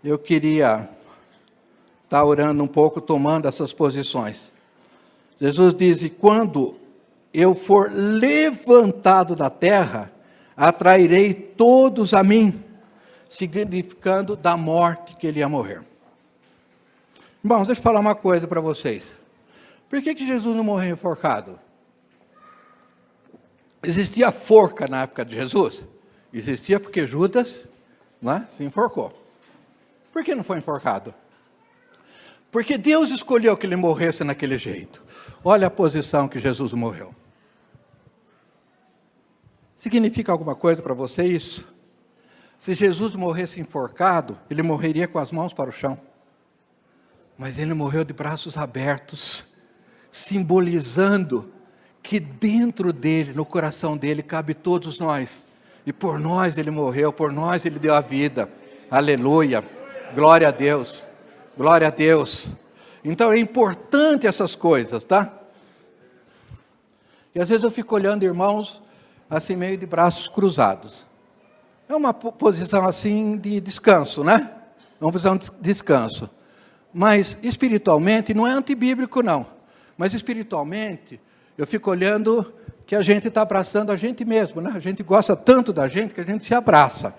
eu queria estar orando um pouco, tomando essas posições. Jesus diz, quando eu for levantado da terra, atrairei todos a mim, significando da morte que Ele ia morrer. Irmãos, deixa eu falar uma coisa para vocês. Por que Jesus não morreu enforcado? Existia forca na época de Jesus? Existia porque Judas, se enforcou. Por que não foi enforcado? Porque Deus escolheu que ele morresse naquele jeito. Olha a posição que Jesus morreu. Significa alguma coisa para você isso? Se Jesus morresse enforcado, ele morreria com as mãos para o chão. Mas ele morreu de braços abertos, simbolizando que dentro dele, no coração dele, cabe todos nós. E por nós ele morreu, por nós ele deu a vida. Aleluia. Glória a Deus. Glória a Deus. Então é importante essas coisas, tá? E às vezes eu fico olhando, irmãos, assim meio de braços cruzados. É uma posição assim de descanso, né? É uma posição de descanso. Mas espiritualmente, não é antibíblico não. Mas espiritualmente, eu fico olhando que a gente está abraçando a gente mesmo, né? A gente gosta tanto da gente que a gente se abraça.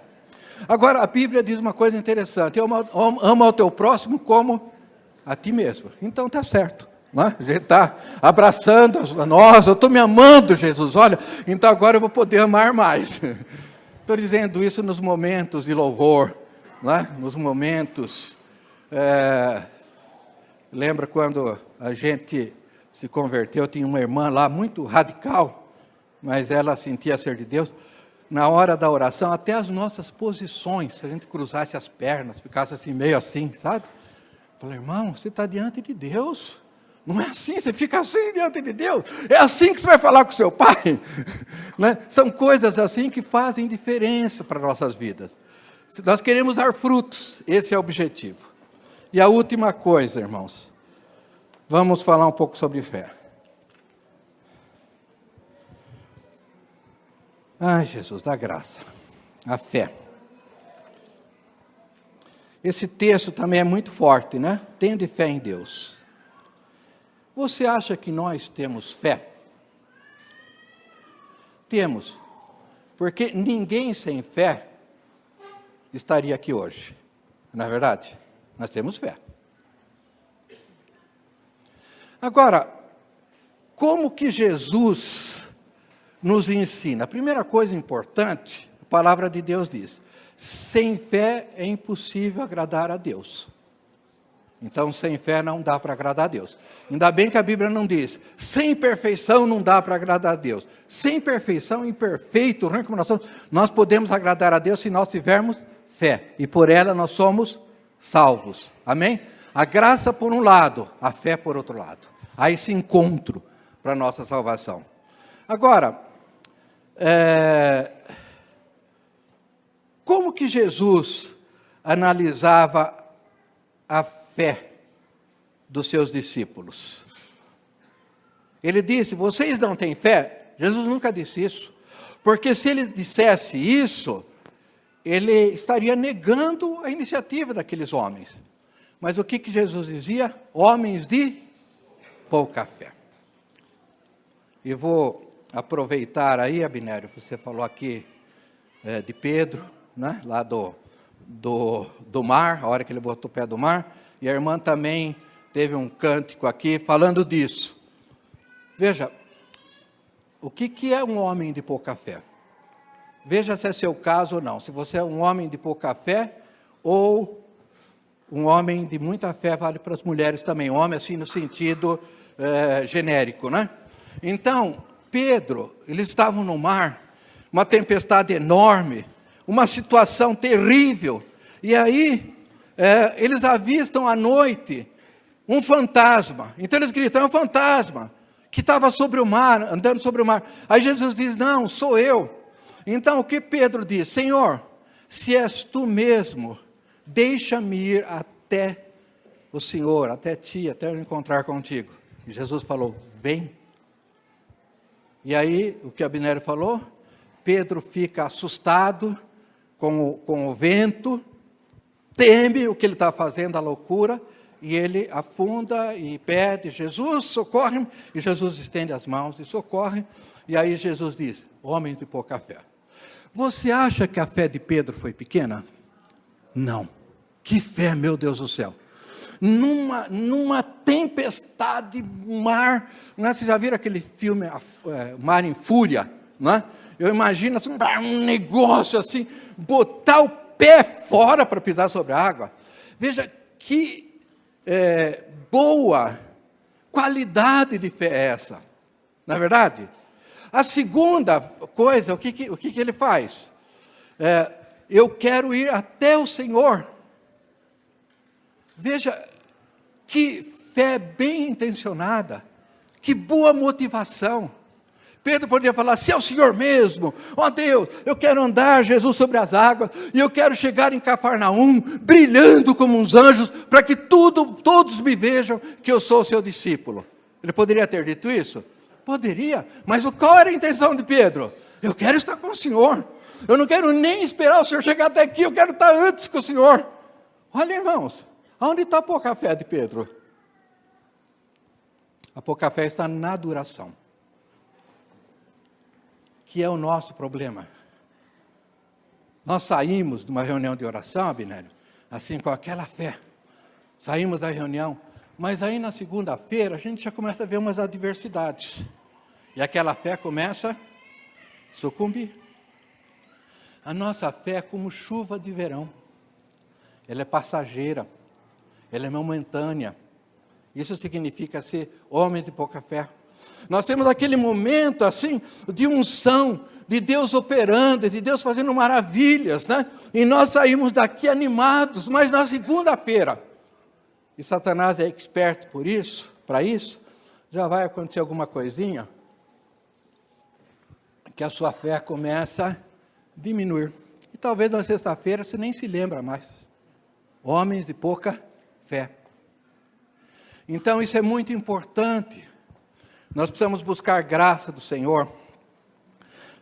Agora, a Bíblia diz uma coisa interessante: ama ao teu próximo como a ti mesmo. Então está certo, né? A gente está abraçando a nós, eu estou me amando, Jesus, olha, então agora eu vou poder amar mais. Estou dizendo isso nos momentos de louvor, né? Nos momentos... Lembra quando a gente se converteu, tinha uma irmã lá muito radical, mas ela sentia ser de Deus. Na hora da oração, até as nossas posições, se a gente cruzasse as pernas, ficasse assim, meio assim, sabe? Falei, irmão, você está diante de Deus. Não é assim, você fica assim diante de Deus. É assim que você vai falar com seu pai. Né? São coisas assim que fazem diferença para nossas vidas. Nós queremos dar frutos, esse é o objetivo. E a última coisa, irmãos, vamos falar um pouco sobre fé. Ai, Jesus, dá graça. A fé. Esse texto também é muito forte, né? Tende fé em Deus. Você acha que nós temos fé? Temos. Porque ninguém sem fé estaria aqui hoje. Não é verdade? Nós temos fé. Agora, como que Jesus nos ensina? A primeira coisa importante, a palavra de Deus diz: sem fé é impossível agradar a Deus. Então, sem fé não dá para agradar a Deus. Ainda bem que a Bíblia não diz, sem perfeição não dá para agradar a Deus. Sem perfeição, imperfeito, ruim como nós somos, nós podemos agradar a Deus se nós tivermos fé. E por ela nós somos salvos. Amém? A graça por um lado, a fé por outro lado. Há esse encontro para a nossa salvação. Agora, como que Jesus analisava a fé dos seus discípulos? Ele disse, vocês não têm fé? Jesus nunca disse isso. Porque se ele dissesse isso, ele estaria negando a iniciativa daqueles homens. Mas o que Jesus dizia? Homens de pouca fé. E vou aproveitar aí, Abinério, você falou aqui de Pedro, né? Lá do mar, a hora que ele botou o pé do mar, e a irmã também teve um cântico aqui falando disso. Veja, o que é um homem de pouca fé? Veja se é seu caso ou não, se você é um homem de pouca fé, ou um homem de muita fé vale para as mulheres também, homem assim no sentido genérico, né? Então, Pedro, eles estavam no mar, uma tempestade enorme, uma situação terrível, e aí eles avistam à noite um fantasma. Então eles gritam, é um fantasma que estava sobre o mar, andando sobre o mar. Aí Jesus diz, não, sou eu. Então o que Pedro diz? Senhor, se és tu mesmo, deixa-me ir até o Senhor, até ti, até eu encontrar contigo. E Jesus falou, vem. E aí, o que Abinério falou? Pedro fica assustado com o vento, teme o que ele está fazendo, a loucura, e ele afunda e pede, Jesus, socorre-me, e Jesus estende as mãos e socorre, e aí Jesus diz, homem de pouca fé. Você acha que a fé de Pedro foi pequena? Não. Que fé, meu Deus do céu. Numa tempestade, mar, né? Vocês já viram aquele filme, Mar em Fúria, né? Eu imagino assim, um negócio assim, botar o pé fora para pisar sobre a água. Veja que boa qualidade de fé é essa, não é verdade? A segunda coisa, o que ele faz? Eu quero ir até o Senhor. Veja, que fé bem intencionada, que boa motivação. Pedro poderia falar, se é o Senhor mesmo, ó Deus, eu quero andar, Jesus, sobre as águas, e eu quero chegar em Cafarnaum, brilhando como uns anjos, para que todos me vejam que eu sou o seu discípulo. Ele poderia ter dito isso? Poderia, mas qual era a intenção de Pedro? Eu quero estar com o Senhor. Eu não quero nem esperar o Senhor chegar até aqui, eu quero estar antes com o Senhor. Olha, irmãos, onde está a pouca fé de Pedro? A pouca fé está na duração, que é o nosso problema. Nós saímos de uma reunião de oração, Abinélio, assim com aquela fé. Saímos da reunião, mas aí na segunda-feira a gente já começa a ver umas adversidades. E aquela fé começa a sucumbir. A nossa fé é como chuva de verão. Ela é passageira, ela é momentânea. Isso significa ser homem de pouca fé. Nós temos aquele momento assim de unção, de Deus operando, de Deus fazendo maravilhas, né? E nós saímos daqui animados, mas na segunda-feira, e Satanás é esperto por isso, para isso, já vai acontecer alguma coisinha, que a sua fé começa a diminuir. E talvez na sexta-feira você nem se lembra mais. Homens de pouca fé. Então isso é muito importante. Nós precisamos buscar graça do Senhor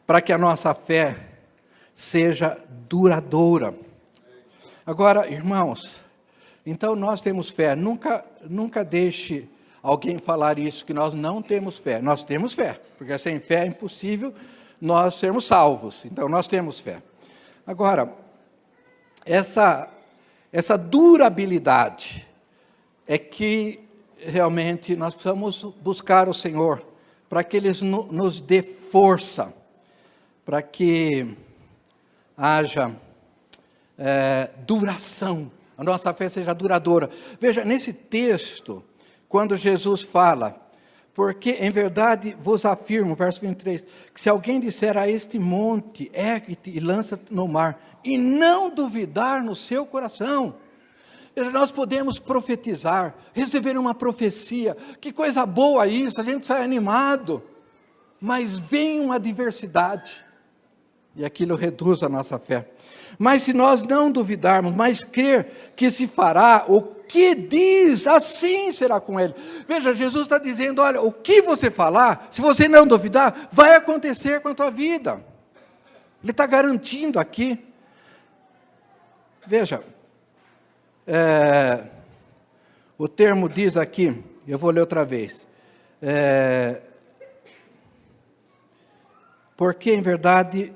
para que a nossa fé seja duradoura. Agora, irmãos, então nós temos fé. Nunca deixe alguém falar isso, que nós não temos fé. Nós temos fé, porque sem fé é impossível nós sermos salvos. Então nós temos fé. Agora, essa durabilidade é que realmente nós precisamos buscar o Senhor para que Ele nos dê força, para que haja duração, a nossa fé seja duradoura. Veja, nesse texto, quando Jesus fala, porque em verdade vos afirmo, verso 23, que se alguém disser a este monte, ergue-te e lança-te no mar, e não duvidar no seu coração. Veja, nós podemos profetizar, receber uma profecia, que coisa boa isso, a gente sai animado, mas vem uma adversidade, e aquilo reduz a nossa fé. Mas se nós não duvidarmos, mas crer que se fará o que diz, assim será com ele. Veja, Jesus está dizendo, olha, o que você falar, se você não duvidar, vai acontecer com a tua vida. Ele está garantindo aqui. Veja, o termo diz aqui, eu vou ler outra vez, porque em verdade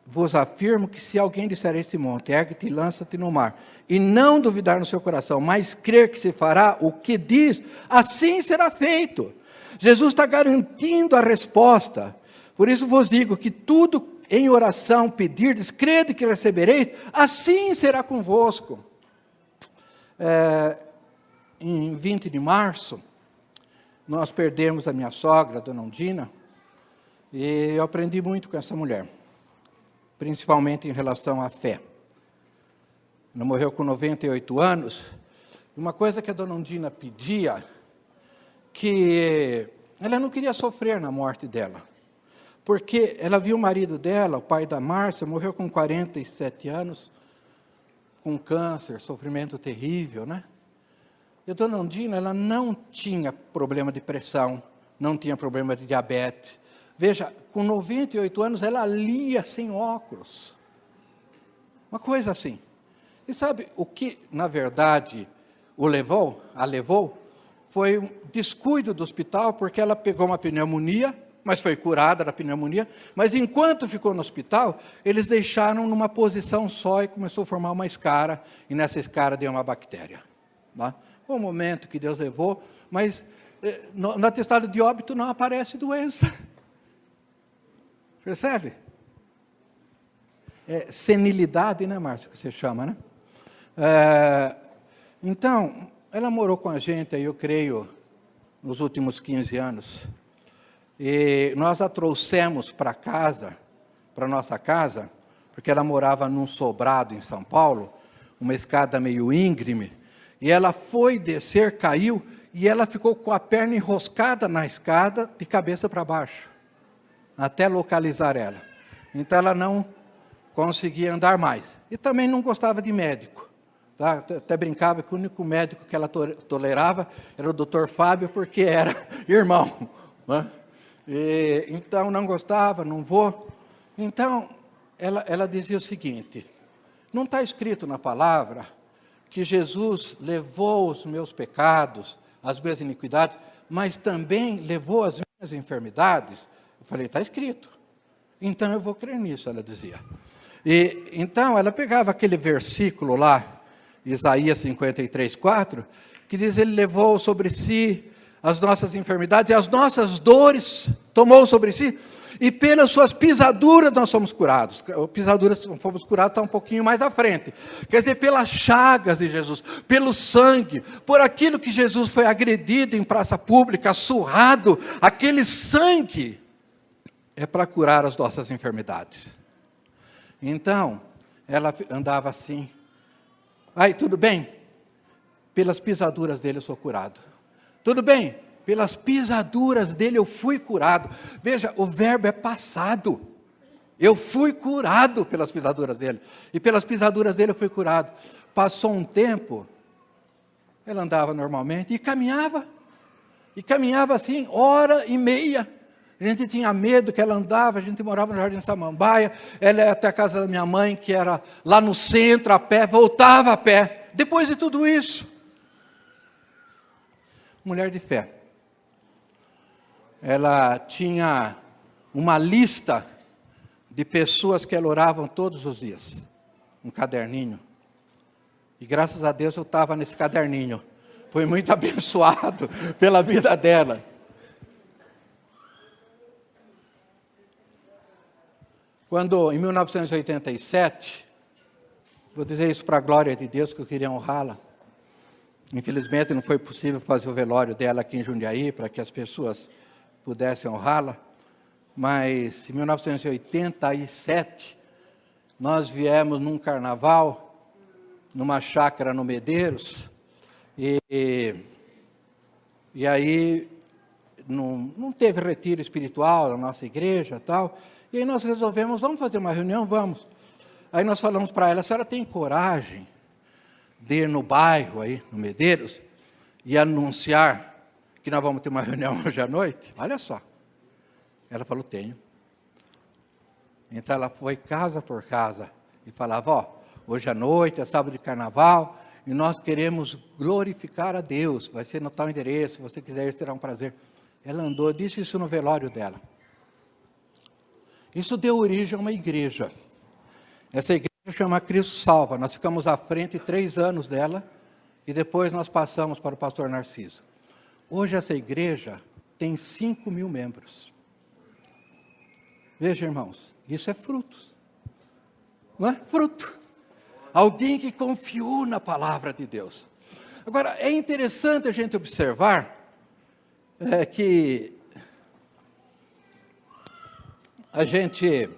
vos afirmo que se alguém disser a este monte, ergue-te e lança-te no mar, e não duvidar no seu coração, mas crer que se fará o que diz, assim será feito. Jesus está garantindo a resposta. Por isso vos digo que tudo em oração pedirdes, crede que recebereis, assim será convosco. Em 20 de março, nós perdemos a minha sogra, a dona Undina, e eu aprendi muito com essa mulher, principalmente em relação à fé. Ela morreu com 98 anos, uma coisa que a dona Undina pedia, que ela não queria sofrer na morte dela, porque ela viu o marido dela, o pai da Márcia, morreu com 47 anos, com câncer, sofrimento terrível, né? E a dona Undina, ela não tinha problema de pressão, não tinha problema de diabetes. Veja, com 98 anos, ela lia sem óculos. Uma coisa assim. E sabe o que, na verdade, a levou? Foi um descuido do hospital, porque ela pegou uma pneumonia, mas foi curada da pneumonia. Mas enquanto ficou no hospital, eles deixaram numa posição só e começou a formar uma escara, e nessa escara deu uma bactéria. Tá? Foi um momento que Deus levou, mas no atestado de óbito não aparece doença. Percebe? Senilidade, né, Márcia, que você chama, né? Então, ela morou com a gente, aí eu creio, nos últimos 15 anos. E nós a trouxemos para casa, para nossa casa, porque ela morava num sobrado em São Paulo, uma escada meio íngreme, e ela foi descer, caiu, e ela ficou com a perna enroscada na escada, de cabeça para baixo, até localizar ela. Então ela não conseguia andar mais. E também não gostava de médico. Tá? Até brincava que o único médico que ela tolerava era o doutor Fábio, porque era irmão. Né? Então não gostava, não vou. Então, ela dizia o seguinte: não está escrito na palavra que Jesus levou os meus pecados, as minhas iniquidades, mas também levou as minhas enfermidades? Eu falei, está escrito. Então eu vou crer nisso, ela dizia. E então ela pegava aquele versículo lá, Isaías 53:4, que diz: ele levou sobre si as nossas enfermidades e as nossas dores tomou sobre si, e pelas suas pisaduras nós somos curados. Pisaduras, fomos curados, está um pouquinho mais à frente. Quer dizer, pelas chagas de Jesus, pelo sangue, por aquilo que Jesus foi agredido em praça pública, surrado, aquele sangue é para curar as nossas enfermidades. Então, ela andava assim. Aí, tudo bem? Pelas pisaduras dele eu sou curado. Tudo bem? Pelas pisaduras dele eu fui curado. Veja, o verbo é passado. Eu fui curado pelas pisaduras dele. E pelas pisaduras dele eu fui curado. Passou um tempo, ela andava normalmente e caminhava. E caminhava assim, hora e meia. A gente tinha medo que ela andava, a gente morava no Jardim Samambaia, ela ia até a casa da minha mãe, que era lá no centro, a pé, voltava a pé. Depois de tudo isso, mulher de fé. Ela tinha uma lista de pessoas que ela oravam todos os dias, um caderninho. E graças a Deus eu estava nesse caderninho. Foi muito abençoado pela vida dela. Quando, em 1987, vou dizer isso para a glória de Deus, que eu queria honrá-la. Infelizmente não foi possível fazer o velório dela aqui em Jundiaí, para que as pessoas pudessem honrá-la. Mas em 1987, nós viemos num carnaval, numa chácara no Medeiros, e aí não teve retiro espiritual na nossa igreja e tal. E aí nós resolvemos, vamos fazer uma reunião? Vamos. Aí nós falamos para ela: a senhora tem coragem de ir no bairro aí, no Medeiros, e anunciar que nós vamos ter uma reunião hoje à noite? Olha só. Ela falou: tenho. Então ela foi casa por casa e falava: ó, hoje à noite é sábado de carnaval e nós queremos glorificar a Deus, vai ser no tal endereço, se você quiser ir, será um prazer. Ela andou, disse isso no velório dela. Isso deu origem a uma igreja. Essa igreja chama Cristo Salva. Nós ficamos à frente 3 anos dela e depois nós passamos para o pastor Narciso. Hoje essa igreja tem 5.000 membros. Veja, irmãos, isso é frutos. Não é? Fruto. Alguém que confiou na palavra de Deus. Agora, é interessante a gente observar que a gente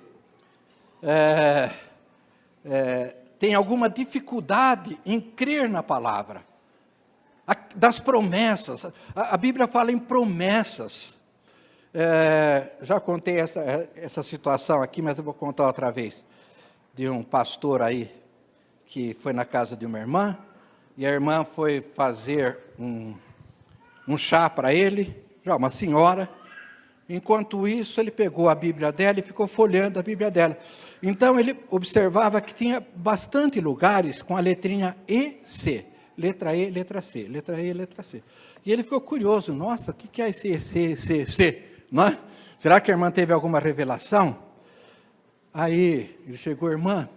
tem alguma dificuldade em crer na palavra, das promessas. A Bíblia fala em promessas. Já contei essa situação aqui, mas eu vou contar outra vez, de um pastor aí, que foi na casa de uma irmã, e a irmã foi fazer um chá para ele, já uma senhora. Enquanto isso, ele pegou a Bíblia dela e ficou folheando a Bíblia dela. Então, ele observava que tinha bastante lugares com a letrinha EC. Letra E, letra C, letra E, letra C. E ele ficou curioso: nossa, o que é esse EC? Não é? Será que a irmã teve alguma revelação? Aí, ele chegou: irmã,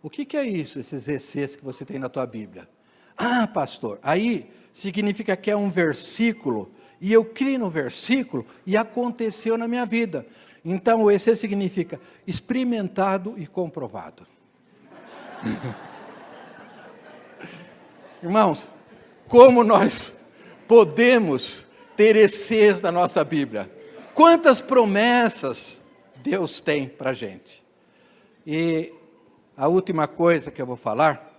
o que é isso, esses ECs que você tem na tua Bíblia? Ah, pastor, aí significa que é um versículo, e eu criei no versículo, e aconteceu na minha vida. Então, o EC significa experimentado e comprovado. Irmãos, como nós podemos ter ECs na nossa Bíblia? Quantas promessas Deus tem para a gente? E a última coisa que eu vou falar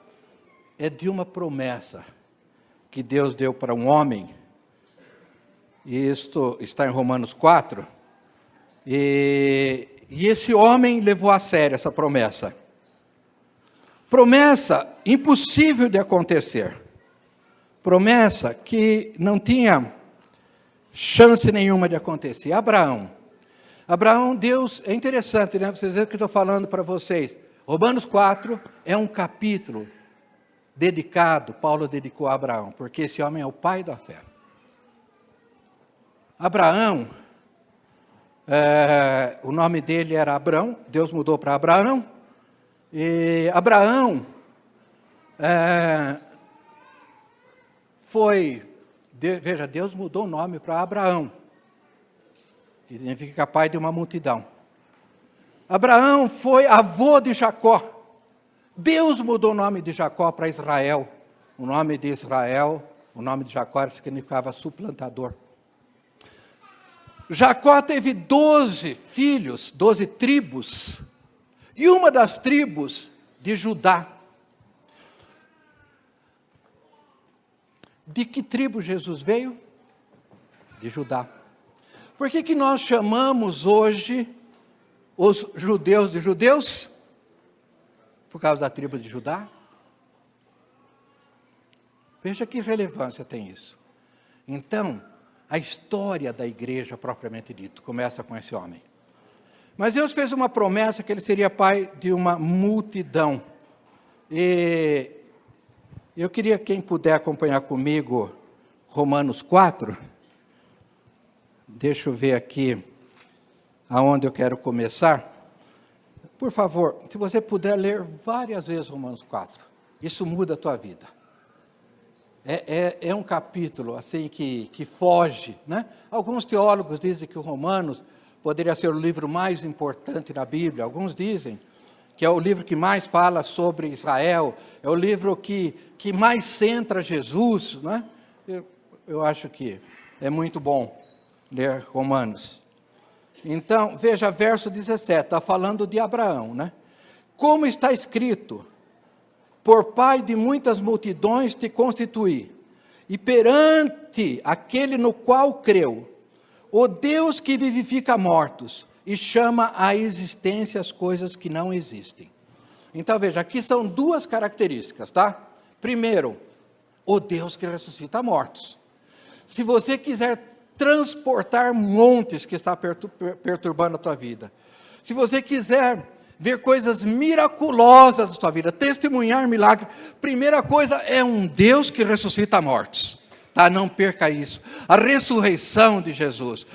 é de uma promessa que Deus deu para um homem. E isto está em Romanos 4, e esse homem levou a sério essa promessa. Promessa impossível de acontecer. Promessa que não tinha chance nenhuma de acontecer. Abraão. Abraão, Deus, é interessante, né? Vocês veem o que eu estou falando para vocês. Romanos 4 é um capítulo dedicado, Paulo dedicou a Abraão, porque esse homem é o pai da fé. Abraão, o nome dele era Abrão, Deus mudou para Abraão, e Abraão veja, Deus mudou o nome para Abraão, que significa pai de uma multidão. Abraão foi avô de Jacó. Deus mudou o nome de Jacó para Israel. O nome de Israel, o nome de Jacó significava suplantador. Jacó teve 12 filhos, 12 tribos, e uma das tribos de Judá. De que tribo Jesus veio? De Judá. Por que nós chamamos hoje os judeus de judeus? Por causa da tribo de Judá? Veja que relevância tem isso. Então, a história da igreja propriamente dito começa com esse homem. Mas Deus fez uma promessa que ele seria pai de uma multidão. E eu queria, quem puder acompanhar comigo, Romanos 4. Deixa eu ver aqui aonde eu quero começar. Por favor, se você puder ler várias vezes Romanos 4, isso muda a tua vida. É um capítulo assim que foge, né? Alguns teólogos dizem que o Romanos poderia ser o livro mais importante da Bíblia. Alguns dizem que é o livro que mais fala sobre Israel, é o livro que mais centra Jesus, né? Eu acho que é muito bom ler Romanos. Então, veja, verso 17, está falando de Abraão, né? Como está escrito, por pai de muitas multidões te constituí, e perante aquele no qual creu, o Deus que vivifica mortos, e chama à existência as coisas que não existem. Então, veja, aqui são duas características, tá? Primeiro, o Deus que ressuscita mortos. Se você quiser transportar montes que está perturbando a tua vida, se você quiser ver coisas miraculosas da sua vida, testemunhar milagre, primeira coisa é um Deus que ressuscita mortos, tá? Não perca isso. A ressurreição de Jesus,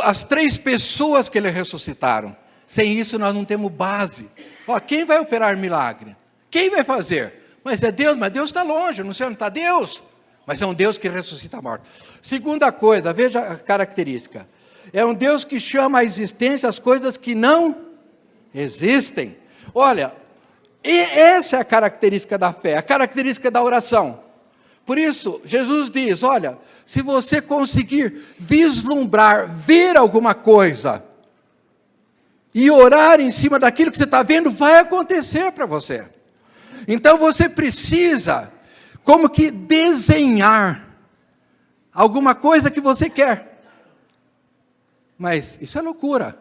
as 3 pessoas que ele ressuscitaram, sem isso nós não temos base. Ó, quem vai operar milagre? Quem vai fazer? Mas é Deus, mas Deus está longe, não sei onde está Deus. Mas é um Deus que ressuscita a morte. Segunda coisa, veja a característica. É um Deus que chama à existência as coisas que não existem. Olha, e essa é a característica da fé, a característica da oração. Por isso, Jesus diz, olha, se você conseguir vislumbrar, ver alguma coisa, e orar em cima daquilo que você está vendo, vai acontecer para você. Então você precisa como que desenhar alguma coisa que você quer. Mas isso é loucura.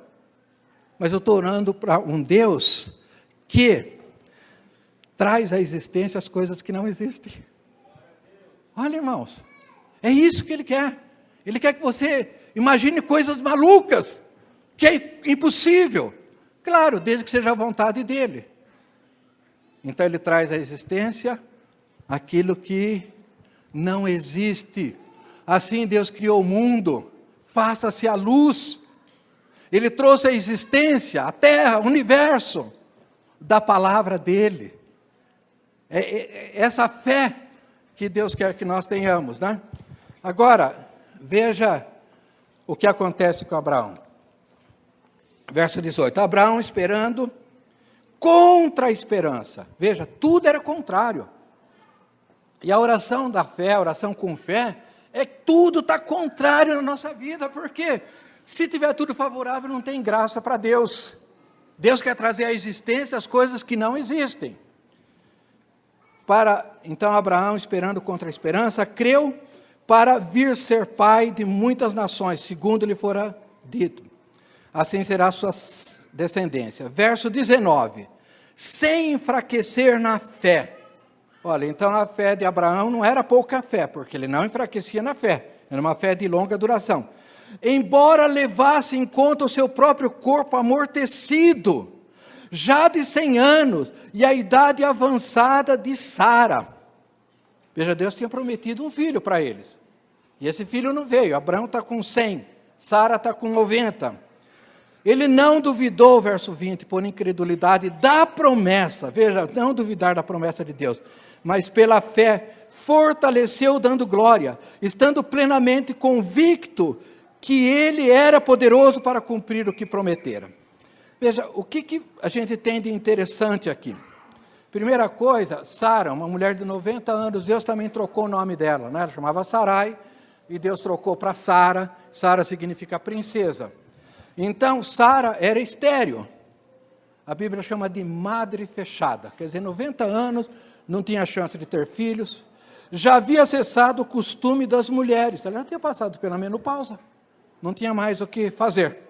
Mas eu estou orando para um Deus que traz à existência as coisas que não existem. Olha, irmãos, é isso que Ele quer. Ele quer que você imagine coisas malucas, que é impossível. Claro, desde que seja a vontade dEle. Então Ele traz à existência aquilo que não existe. Assim Deus criou o mundo, faça-se a luz. Ele trouxe à existência a terra, o universo, da palavra dele. É essa fé que Deus quer que nós tenhamos, né? Agora, veja o que acontece com Abraão. Verso 18, Abraão esperando contra a esperança. Veja, tudo era contrário. E a oração da fé, a oração com fé, tudo está contrário na nossa vida. Por quê? Se tiver tudo favorável, não tem graça para Deus. Deus quer trazer à existência as coisas que não existem. Então, Abraão, esperando contra a esperança, creu para vir ser pai de muitas nações, segundo lhe fora dito. Assim será a sua descendência. Verso 19. Sem enfraquecer na fé. Olha, então a fé de Abraão não era pouca fé, porque ele não enfraquecia na fé. Era uma fé de longa duração. embora levasse em conta o seu próprio corpo amortecido, já de 100 anos, e a idade avançada de Sara. Veja, Deus tinha prometido um filho para eles. E esse filho não veio. Abraão está com 100, Sara está com 90. Ele não duvidou, verso 20, por incredulidade da promessa. Veja, não duvidar da promessa de Deus. Mas pela fé, fortaleceu dando glória, estando plenamente convicto que ele era poderoso para cumprir o que prometera. Veja, o que a gente tem de interessante aqui? Primeira coisa, Sara, uma mulher de 90 anos, Deus também trocou o nome dela, né? Ela chamava Sarai, e Deus trocou para Sara. Sara significa princesa. Então, Sara era estéril. A Bíblia chama de madre fechada. Quer dizer, 90 anos, não tinha chance de ter filhos. Já havia cessado o costume das mulheres. Ela já tinha passado pela menopausa. Não tinha mais o que fazer.